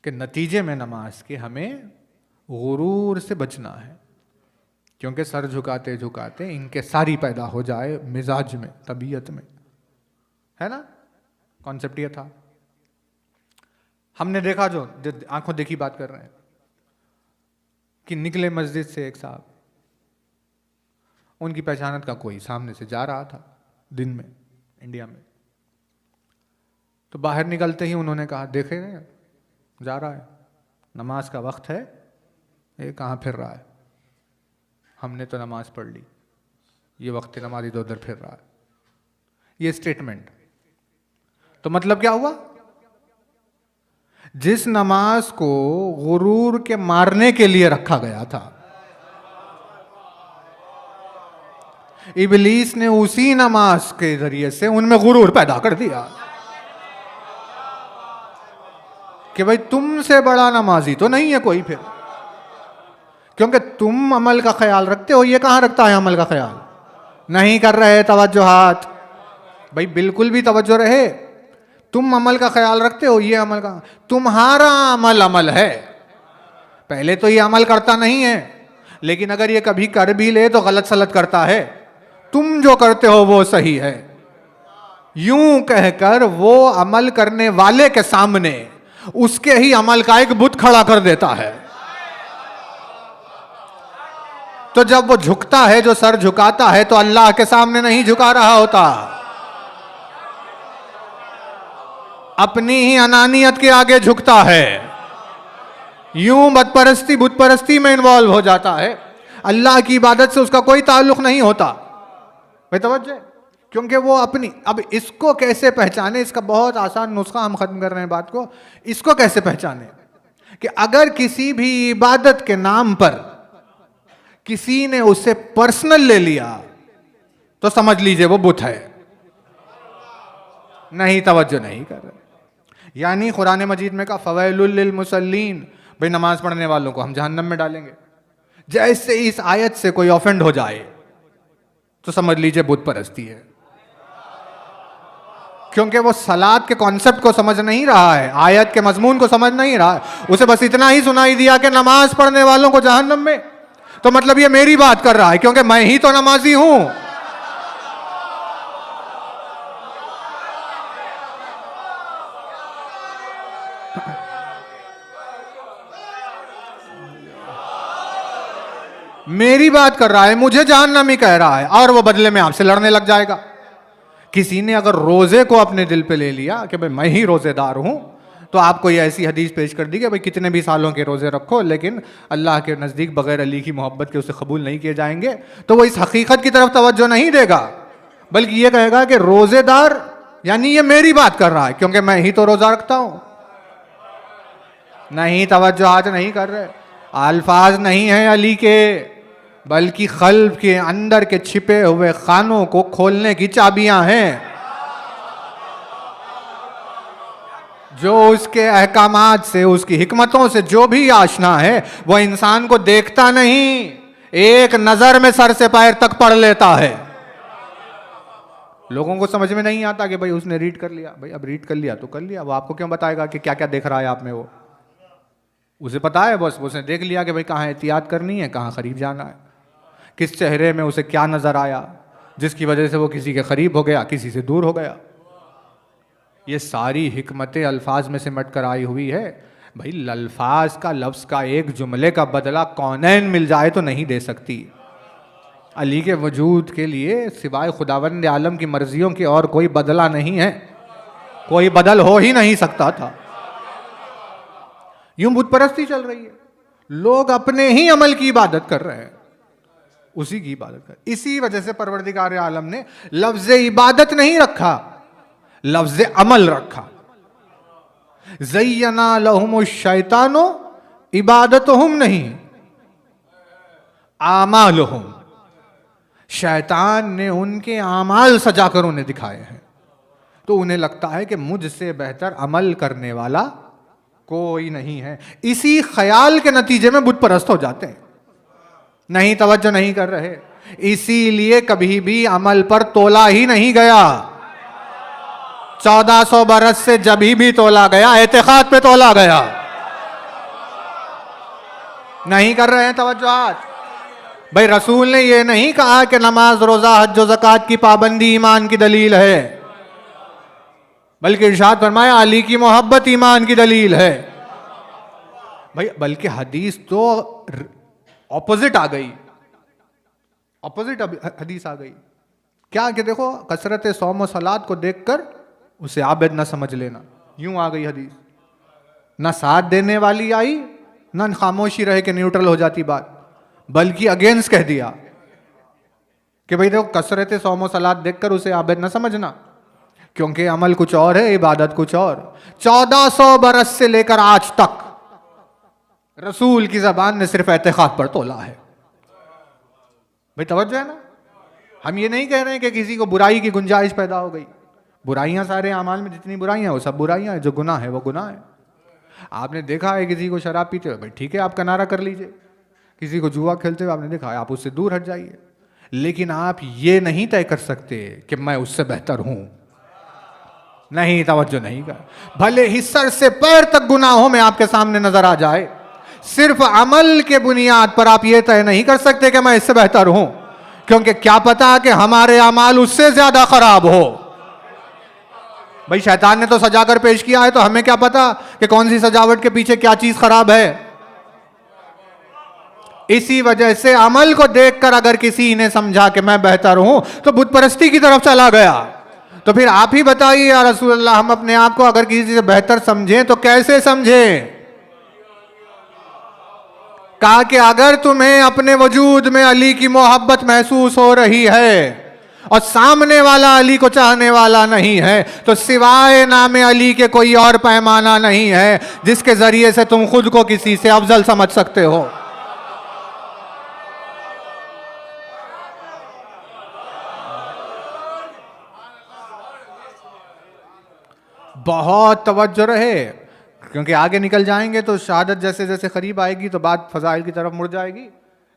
कि नतीजे में नमाज के हमें गुरूर से बचना है, क्योंकि सर झुकाते झुकाते इनके सारी पैदा हो जाए मिजाज में, तबीयत में, है ना? कॉन्सेप्ट ये था। हमने देखा, जो आंखों देखी बात कर रहे हैं, कि निकले मस्जिद से एक साहब, उनकी पहचानत का कोई सामने से जा रहा था दिन में इंडिया में, तो बाहर निकलते ही उन्होंने कहा, देखे नहीं जा रहा है, नमाज का वक्त है, ये कहाँ फिर रहा है? हमने तो नमाज पढ़ ली, ये वक्त नमाज इधर उधर फिर रहा है। ये स्टेटमेंट तो मतलब क्या हुआ? जिस नमाज को गुरूर के मारने के लिए रखा गया था, इबलीस ने उसी नमाज के जरिए से उनमें गुरूर पैदा कर दिया कि भाई तुमसे बड़ा नमाजी तो नहीं है कोई फिर, क्योंकि तुम अमल का ख्याल रखते हो, ये कहां रखता है अमल का ख्याल? नहीं कर रहे तवज्जो हाथ, भाई बिल्कुल भी तवज्जो रहे। तुम अमल का ख्याल रखते हो, ये अमल का, तुम्हारा अमल अमल है, पहले तो ये अमल करता नहीं है, लेकिन अगर ये कभी कर भी ले तो गलत सलत करता है, तुम जो करते हो वो सही है, यूं कहकर वो अमल करने वाले के सामने उसके ही अमल का एक बुत खड़ा कर देता है। तो जब वो झुकता है, जो सर झुकाता है, तो अल्लाह के सामने नहीं झुका रहा होता, अपनी ही अनानियत के आगे झुकता है, यूं बदपरस्ती बुतपरस्ती में इन्वॉल्व हो जाता है, अल्लाह की इबादत से उसका कोई ताल्लुक नहीं होता। भाई तवज्जो, क्योंकि वो अपनी, अब इसको कैसे पहचाने, इसका बहुत आसान नुस्खा, हम खत्म कर रहे हैं बात को, इसको कैसे पहचाने कि अगर किसी भी इबादत के नाम पर किसी ने उससे पर्सनल ले लिया तो समझ लीजिए वो बुत है, नहीं तवज्जो नहीं कर रहे। यानी कुरान मजीद में कहा फवैलुल लिल मुसल्लीन, भाई नमाज पढ़ने वालों को हम जहन्नम में डालेंगे। जैसे इस आयत से कोई ऑफेंड हो जाए तो समझ लीजिए बुत परस्ती है, क्योंकि वो सलात के कॉन्सेप्ट को समझ नहीं रहा है, आयत के मजमून को समझ नहीं रहा है, उसे बस इतना ही सुनाई दिया कि नमाज पढ़ने वालों को जहन्नम में, तो मतलब ये मेरी बात कर रहा है क्योंकि मैं ही तो नमाजी हूं। मेरी बात कर रहा है, मुझे जहन्नमी कह रहा है, और वो बदले में आपसे लड़ने लग जाएगा। किसी ने अगर रोजे को अपने दिल पे ले लिया कि भाई मैं ही रोजेदार हूं, तो आपको ये ऐसी हदीस पेश कर दी कि भाई कितने भी सालों के रोजे रखो, लेकिन अल्लाह के नज़दीक बगैर अली की मोहब्बत के उसे कबूल नहीं किए जाएंगे, तो वो इस हकीकत की तरफ तवज्जो नहीं देगा, बल्कि ये कहेगा कि रोजेदार यानी ये मेरी बात कर रहा है क्योंकि मैं ही तो रोजा रखता हूं। नहीं, तवज्जो आज नहीं कर रहे, अल्फाज नहीं है अली के, बल्कि क़ल्ब के अंदर के छिपे हुए खानों को खोलने की चाबियां हैं, जो उसके अहकामात से, उसकी हिकमतों से जो भी आशना है, वो इंसान को देखता नहीं, एक नजर में सर से पैर तक पढ़ लेता है। लोगों को समझ में नहीं आता कि भाई उसने रीड कर लिया, भाई अब रीड कर लिया तो कर लिया, वो आपको क्यों बताएगा कि क्या क्या देख रहा है आप में, वो उसे पता है, बस उसने देख लिया कि भाई कहाँ एहतियात करनी है, कहाँ करीब जाना है, किस चेहरे में उसे क्या नजर आया जिसकी वजह से वो किसी के करीब हो गया, किसी से दूर हो गया। ये सारी हिकमतें अल्फाज में सिमट कर आई हुई है। भाई अल्फाज का, लफ्ज़ का, एक जुमले का बदला कौनैन मिल जाए तो नहीं दे सकती। अली के वजूद के लिए सिवाय खुदावंद आलम की मर्जियों की और कोई बदला नहीं है, कोई बदल हो ही नहीं सकता था। यूं बुत परस्ती चल रही है, लोग अपने ही अमल की इबादत कर रहे हैं, उसी की इबादत कर। इसी वजह से परवरदिगार आलम ने लफ्ज़ इबादत नहीं रखा, लफ्ज़ अमल रखा। ज़य्यना लहुमुश शैतानो इबादतुहुम नहीं आमालुहुम, शैतान ने उनके आमाल सजाकर उन्हें दिखाए हैं, तो उन्हें लगता है कि मुझसे बेहतर अमल करने वाला कोई नहीं है। इसी ख्याल के नतीजे में बुत परस्त हो जाते हैं, नहीं तवज्जो नहीं कर रहे। इसीलिए कभी भी अमल पर तोला ही नहीं गया। 1400 बरस से जब भी तोला गया, एतिकाद पे तोला गया। नहीं कर रहे हैं तवज्जोहात। भाई रसूल ने यह नहीं कहा कि नमाज, रोजा, हज, ज़कात की पाबंदी ईमान की दलील है, बल्कि इरशाद फरमाया अली की मोहब्बत ईमान की दलील है। भाई बल्कि हदीस तो ऑपोजिट आ गई, ऑपोजिट हदीस आ गई। क्या कि देखो, कसरत सौम और सलात को देखकर उसे आबिद ना समझ लेना, यूं आ गई हदीस। ना साथ देने वाली आई, ना खामोशी रहे कि न्यूट्रल हो जाती बात, बल्कि अगेंस्ट कह दिया कि भाई देखो कसरत सौम और सलात देखकर उसे आबिद ना समझना, क्योंकि अमल कुछ और है, इबादत कुछ और। 1400 बरस से लेकर आज तक रसूल की जबान ने सिर्फ एतिकाद पर तोला है। भाई तवज्जो है ना। हम ये नहीं कह रहे हैं कि किसी को बुराई की गुंजाइश पैदा हो गई। बुराइयां सारे अमाल में जितनी बुराइयां वो सब बुराइयां हैं, जो गुनाह है वो गुनाह है। आपने देखा है किसी को शराब पीते हुए, भाई ठीक है आप किनारा कर लीजिए। किसी को जुआ खेलते हुए आपने देखा है, आप उससे दूर हट जाइए। लेकिन आप ये नहीं तय कर सकते कि मैं उससे बेहतर हूं। नहीं, तवज्जो नहीं कर। भले ही सर से पैर तक गुनाहों में आपके सामने नजर आ जाए, सिर्फ अमल के बुनियाद पर आप ये तय नहीं कर सकते कि मैं इससे बेहतर हूं, क्योंकि क्या पता कि हमारे अमाल उससे ज्यादा खराब हो। भाई शैतान ने तो सजाकर पेश किया है, तो हमें क्या पता कि कौन सी सजावट के पीछे क्या चीज खराब है। इसी वजह से अमल को देखकर अगर किसी ने समझा कि मैं बेहतर हूं, तो बुत परस्ती की तरफ चला गया। तो फिर आप ही बताइए या रसूल अल्लाह, हम अपने आप को अगर किसी से बेहतर समझें तो कैसे समझें? कहा कि अगर तुम्हें अपने वजूद में अली की मोहब्बत महसूस हो रही है और सामने वाला अली को चाहने वाला नहीं है, तो सिवाय नाम अली के कोई और पैमाना नहीं है जिसके जरिए से तुम खुद को किसी से अफजल समझ सकते हो। बहुत तवज्जो रहे, क्योंकि आगे निकल जाएंगे तो शहादत जैसे जैसे करीब आएगी तो बात फजाइल की तरफ मुड़ जाएगी।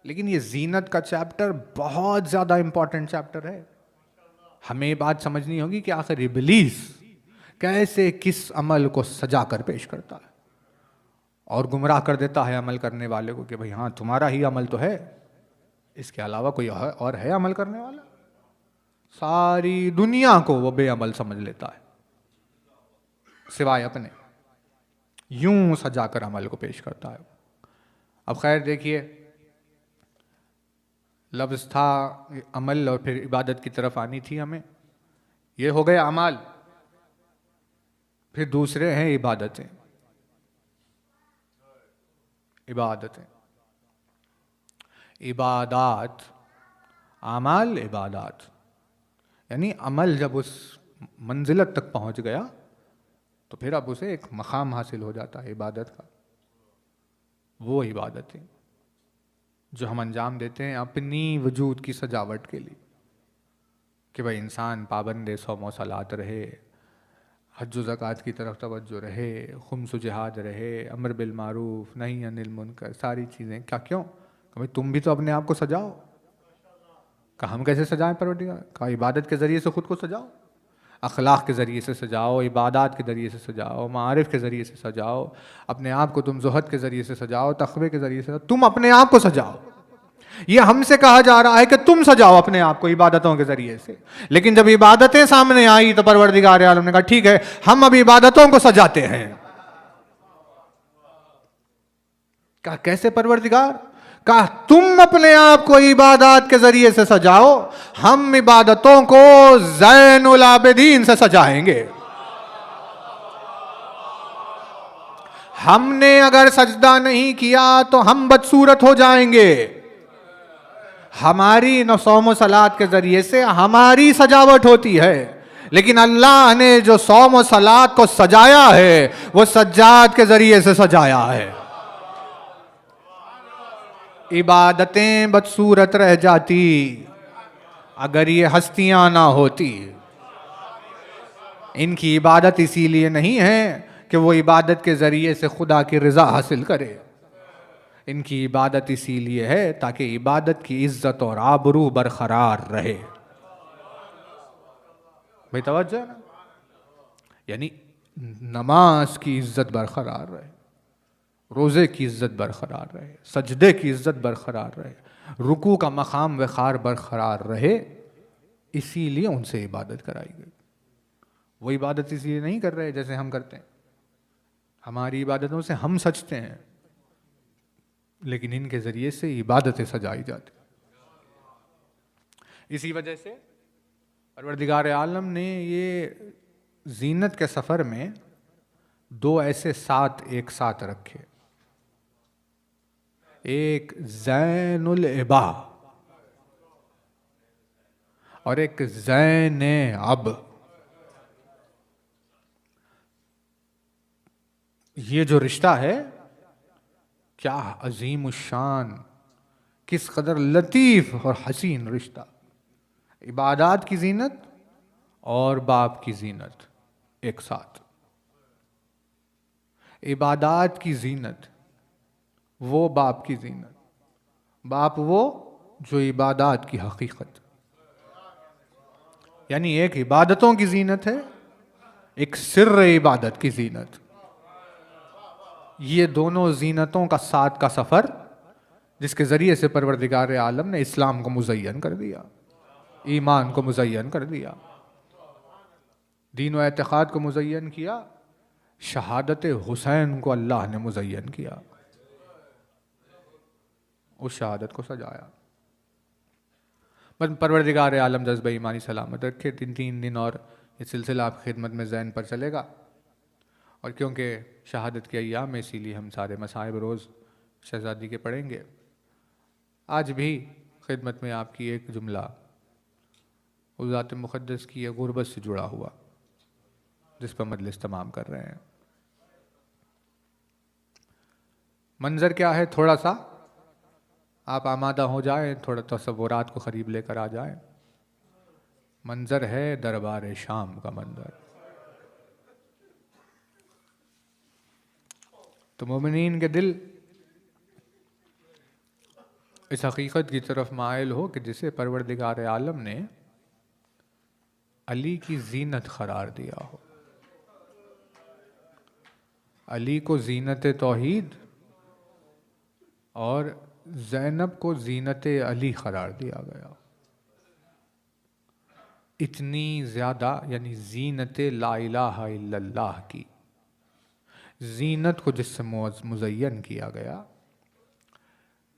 लेकिन ये जीनत का चैप्टर बहुत ज़्यादा इंपॉर्टेंट चैप्टर है। हमें ये बात समझनी होगी कि आखिर इब्लीस कैसे किस अमल को सजा कर पेश करता है और गुमराह कर देता है अमल करने वाले को कि भाई हाँ तुम्हारा ही अमल तो है, इसके अलावा कोई और है अमल करने वाला। सारी दुनिया को वो बेअमल समझ लेता है सिवाय अपने, यूं सजाकर अमल को पेश करता है। अब खैर देखिए, लफ्ज़ था अमल और फिर इबादत की तरफ आनी थी हमें। ये हो गए अमाल, फिर दूसरे हैं इबादतें। इबादतें, इबादात, अमाल, इबादात, यानी अमल जब उस मंजिलत तक पहुंच गया तो फिर अब उसे एक मकाम हासिल हो जाता है इबादत का। वो इबादतें जो हम अंजाम देते हैं अपनी वजूद की सजावट के लिए, कि भाई इंसान पाबंद सौम व सलात रहे, हज व ज़कात की तरफ तवज्जो रहे, खुम्स व जिहाद रहे, अमर बिल मारूफ नहीं अनिल मुनकर, सारी चीज़ें। क्या क्यों? भाई तुम भी तो अपने आप को सजाओ। कहा हम कैसे सजाएं परवरदिगार? कहा इबादत के ज़रिए से ख़ुद को सजाओ, अखलाक के ज़रिए से सजाओ, इबादात के ज़रिए से सजाओ, मारिफ के ज़रिए से सजाओ, अपने आप को तुम ज़ुहद के ज़रिए से सजाओ, तक़वे के ज़रिए से, तुम अपने आप को सजाओ। ये हमसे कहा जा रहा है कि तुम सजाओ अपने आप को इबादतों के ज़रिए से। लेकिन जब इबादतें सामने आई तो परवरदिगार आलम ने कहा ठीक है हम अब इबादतों को सजाते हैं। कहा कैसे परवरदिगार? कहा तुम अपने आप को इबादत के जरिए से सजाओ, हम इबादतों को ज़ैनुल आबिदीन से सजाएंगे। हमने अगर सजदा नहीं किया तो हम बदसूरत हो जाएंगे। हमारी सौम सलात के जरिए से हमारी सजावट होती है, लेकिन अल्लाह ने जो सौम सलात को सजाया है वो सज्जाद के जरिए से सजाया है। इबादतें बदसूरत रह जाती अगर ये हस्तियां ना होती। इनकी इबादत इसीलिए नहीं है कि वो इबादत के ज़रिए से खुदा की रज़ा हासिल करे, इनकी इबादत इसीलिए है ताकि इबादत की इज़्ज़त और आबरू बरकरार रहे। भाई तवज्जो है ना, यानी नमाज की इज़्ज़त बरकरार रहे, रोज़े की इज़्ज़त बरकरार रहे, सजदे की इज़्ज़त बरकरार रहे, रुकू का मकाम वक़ार बरकरार रहे, इसीलिए उनसे इबादत कराई गई। वो इबादत इसलिए नहीं कर रहे जैसे हम करते हैं। हमारी इबादतों से हम सजते हैं, लेकिन इनके ज़रिए से इबादतें सजाई जाती। इसी वजह से परवरदिगार आलम ने ये जीनत के सफ़र में दो ऐसे साथ एक साथ रखे, एक ज़ैनुल इबा और एक ज़ैन अब। ये जो रिश्ता है क्या अजीम शान, किस कदर लतीफ़ और हसीन रिश्ता। इबादात की जीनत और बाप की जीनत एक साथ। इबादात की जीनत वो बाप की जीनत, बाप वो जो इबादात की हकीकत। यानी एक इबादतों की जीनत है, एक सिर्र इबादत की जीनत। ये दोनों जीनतों का साथ का सफ़र जिसके ज़रिए से परवरदिगार आलम ने इस्लाम को मुज़य्यन कर दिया, ईमान को मुज़य्यन कर दिया, दीन व एतक़ाद को मुज़य्यन किया, शहादत हुसैन को अल्लाह ने मुज़य्यन किया, उस शहादत को सजाया। बस परवरदिगार आलम जज्ब ईमानी सलामत रखे। 3 दिन और ये सिलसिला आप खिदमत में ज़हन पर चलेगा। और क्योंकि शहादत के अय्याम में, इसीलिए हम सारे मसाइब रोज़ शहज़ादी के पढ़ेंगे। आज भी खिदमत में आपकी एक जुमला उस ज़ात मुक़द्दस की गुरबत से जुड़ा हुआ, जिस पर मजलिस तमाम कर रहे हैं। मंज़र क्या है, थोड़ा सा आप आमादा हो जाएं, थोड़ा तसव्वुरात को करीब लेकर आ जाएं। मंज़र है दरबार शाम का मंज़र। तो मोमिनीन के दिल इस हकीकत की तरफ माइल हो कि जिसे परवरदिगार आलम ने अली की जीनत करार दिया हो। अली को जीनत तौहीद और ज़ैनब को जीनत अली करार दिया गया। इतनी ज़्यादा, यानी जीनत ला इलाहा इल्लल्लाह की जीनत को जिससे मुज़य्यन किया गया।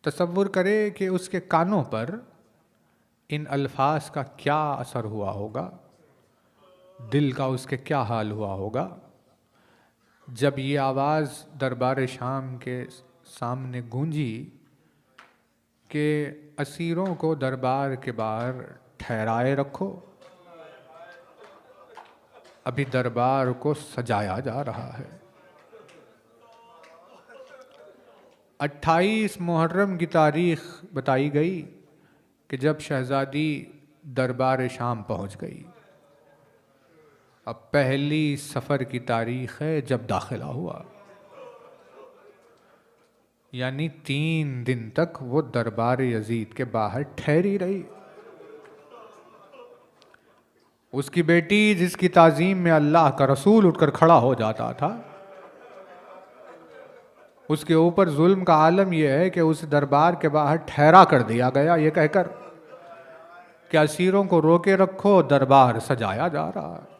तसव्वुर करे कि उसके कानों पर इन अल्फाज का क्या असर हुआ होगा, दिल का उसके क्या हाल हुआ होगा जब ये आवाज़ दरबार शाम के सामने गूंजी कि असीरों को दरबार के बाहर ठहराए रखो, अभी दरबार को सजाया जा रहा है। 28 मुहर्रम की तारीख बताई गई कि जब शहज़ादी दरबार शाम पहुंच गई। अब पहली सफ़र की तारीख है जब दाखिला हुआ, यानी 3 दिन तक वो दरबार यजीद के बाहर ठहरी रही। उसकी बेटी जिसकी ताज़ीम में अल्लाह का रसूल उठकर खड़ा हो जाता था, उसके ऊपर जुल्म का आलम यह है कि उस दरबार के बाहर ठहरा कर दिया गया, ये कहकर कि असीरों को रोके रखो, दरबार सजाया जा रहा है।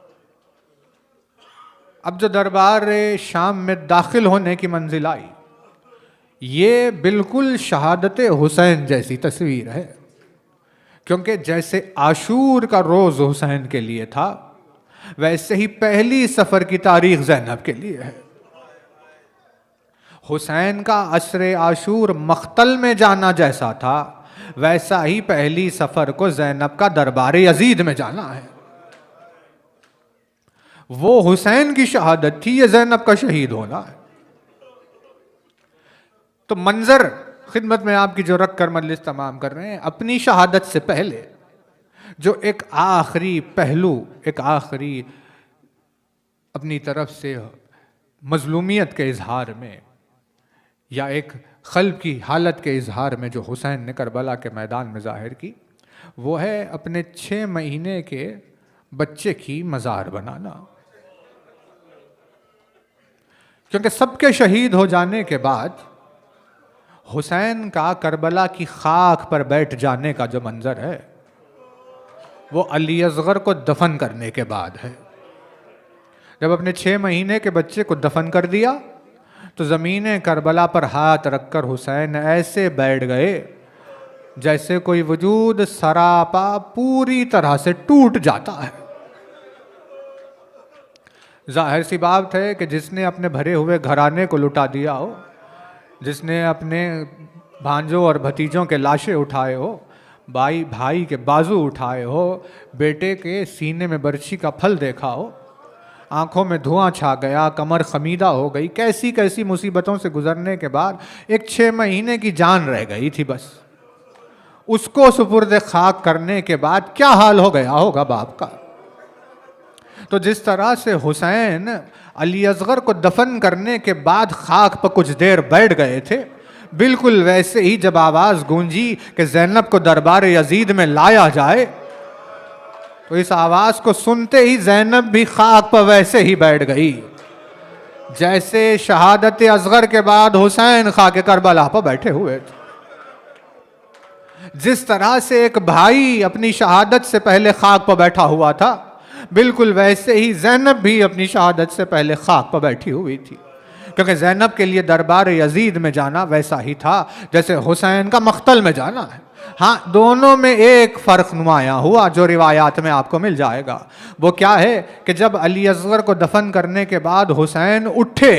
अब जो दरबार शाम में दाखिल होने की मंजिल आई, ये बिल्कुल शहादत हुसैन जैसी तस्वीर है। क्योंकि जैसे आशूर का रोज़ हुसैन के लिए था, वैसे ही पहली सफ़र की तारीख ज़ैनब के लिए है। हुसैन का असरे आशूर मख्तल में जाना जैसा था, वैसा ही पहली सफ़र को ज़ैनब का दरबार यजीद में जाना है। वो हुसैन की शहादत थी, ये ज़ैनब का शहीद होना है। तो मंजर खिदमत में आपकी जो रख कर मजलिस तमाम कर रहे हैं, अपनी शहादत से पहले जो एक आखिरी पहलू, एक आखिरी अपनी तरफ से मजलूमियत के इजहार में या एक क़ल्ब की हालत के इजहार में जो हुसैन ने करबला के मैदान में ज़ाहिर की, वो है अपने 6 महीने के बच्चे की मज़ार बनाना। क्योंकि सबके शहीद हो जाने के बाद हुसैन का करबला की खाक पर बैठ जाने का जो मंजर है, वो अली असगर को दफन करने के बाद है। जब अपने 6 महीने के बच्चे को दफन कर दिया तो ज़मीन करबला पर हाथ रखकर हुसैन ऐसे बैठ गए जैसे कोई वजूद सरापा पूरी तरह से टूट जाता है। जाहिर सी बात है कि जिसने अपने भरे हुए घराने को लुटा दिया हो, जिसने अपने भांजों और भतीजों के लाशें उठाए हो, भाई के बाजू उठाए हो, बेटे के सीने में बर्छी का फल देखा हो, आंखों में धुआं छा गया, कमर खमीदा हो गई, कैसी कैसी मुसीबतों से गुजरने के बाद एक 6 महीने की जान रह गई थी बस। उसको सुपुर्द खाक करने के बाद क्या हाल हो गया होगा बाप का। तो जिस तरह से हुसैन अली असगर को दफन करने के बाद खाक पर कुछ देर बैठ गए थे, बिल्कुल वैसे ही जब आवाज गूंजी कि ज़ैनब को दरबार यजीद में लाया जाए, तो इस आवाज को सुनते ही ज़ैनब भी खाक पर वैसे ही बैठ गई जैसे शहादत असगर के बाद हुसैन खाक करबला पर बैठे हुए थे। जिस तरह से एक भाई अपनी शहादत से पहले खाक पर बैठा हुआ था, बिल्कुल वैसे ही ज़ैनब भी अपनी शहादत से पहले खाक पर बैठी हुई थी, क्योंकि ज़ैनब के लिए दरबार यजीद में जाना वैसा ही था जैसे हुसैन का मख्तल में जाना है। हाँ, दोनों में एक फ़र्क नुमाया हुआ जो रिवायात में आपको मिल जाएगा। वो क्या है कि जब अली असगर को दफन करने के बाद हुसैन उठे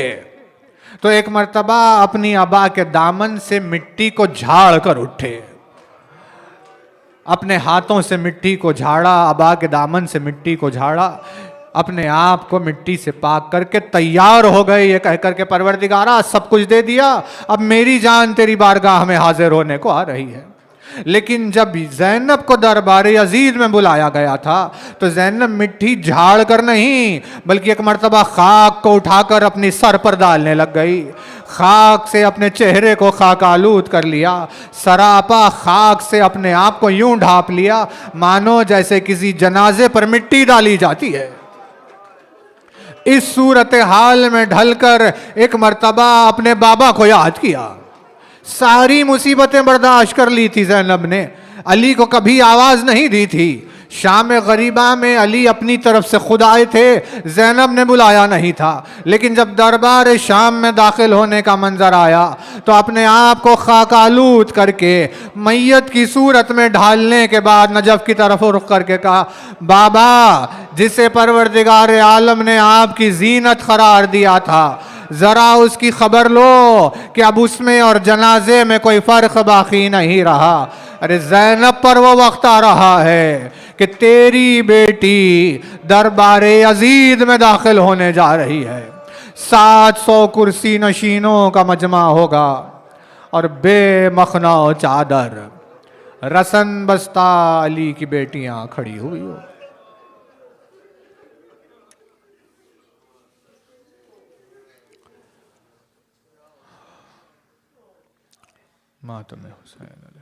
तो एक मर्तबा अपनी अबा के दामन से मिट्टी को झाड़ कर उठे, अपने हाथों से मिट्टी को झाड़ा, अबा के दामन से मिट्टी को झाड़ा, अपने आप को मिट्टी से पाक करके तैयार हो गए ये कहकर के परवरदिगारा सब कुछ दे दिया, अब मेरी जान तेरी बारगाह में हाजिर होने को आ रही है। लेकिन जब ज़ैनब को दरबार यजीद में बुलाया गया था तो ज़ैनब मिट्टी झाड़ कर नहीं बल्कि एक मर्तबा खाक को उठाकर अपनी सर पर डालने लग गई। खाक से अपने चेहरे को खाक आलूद कर लिया, सरापा खाक से अपने आप को यूं ढांप लिया मानो जैसे किसी जनाजे पर मिट्टी डाली जाती है। इस सूरत हाल में ढलकर एक मर्तबा अपने बाबा को याद किया। सारी मुसीबतें बर्दाश्त कर ली थी ज़ैनब ने, अली को कभी आवाज नहीं दी थी। शाम गरीबा में अली अपनी तरफ से खुद आए थे, ज़ैनब ने बुलाया नहीं था। लेकिन जब दरबार शाम में दाखिल होने का मंजर आया तो अपने आप को खाकालूद करके मैयत की सूरत में ढालने के बाद नजफ की तरफ रुख करके कहा, बाबा जिसे परवरदिगार आलम ने आपकी जीनत करार दिया था, जरा उसकी खबर लो कि अब उसमें और जनाजे में कोई फर्क बाकी नहीं रहा। अरे ज़ैनब पर वो वक्त आ रहा है कि तेरी बेटी दरबारे यजीद में दाखिल होने जा रही है। 700 कुर्सी नशीनों का मजमा होगा और बेमखना चादर रसन बस्ता अली की बेटियां खड़ी हुई हो। मातम हुसैन।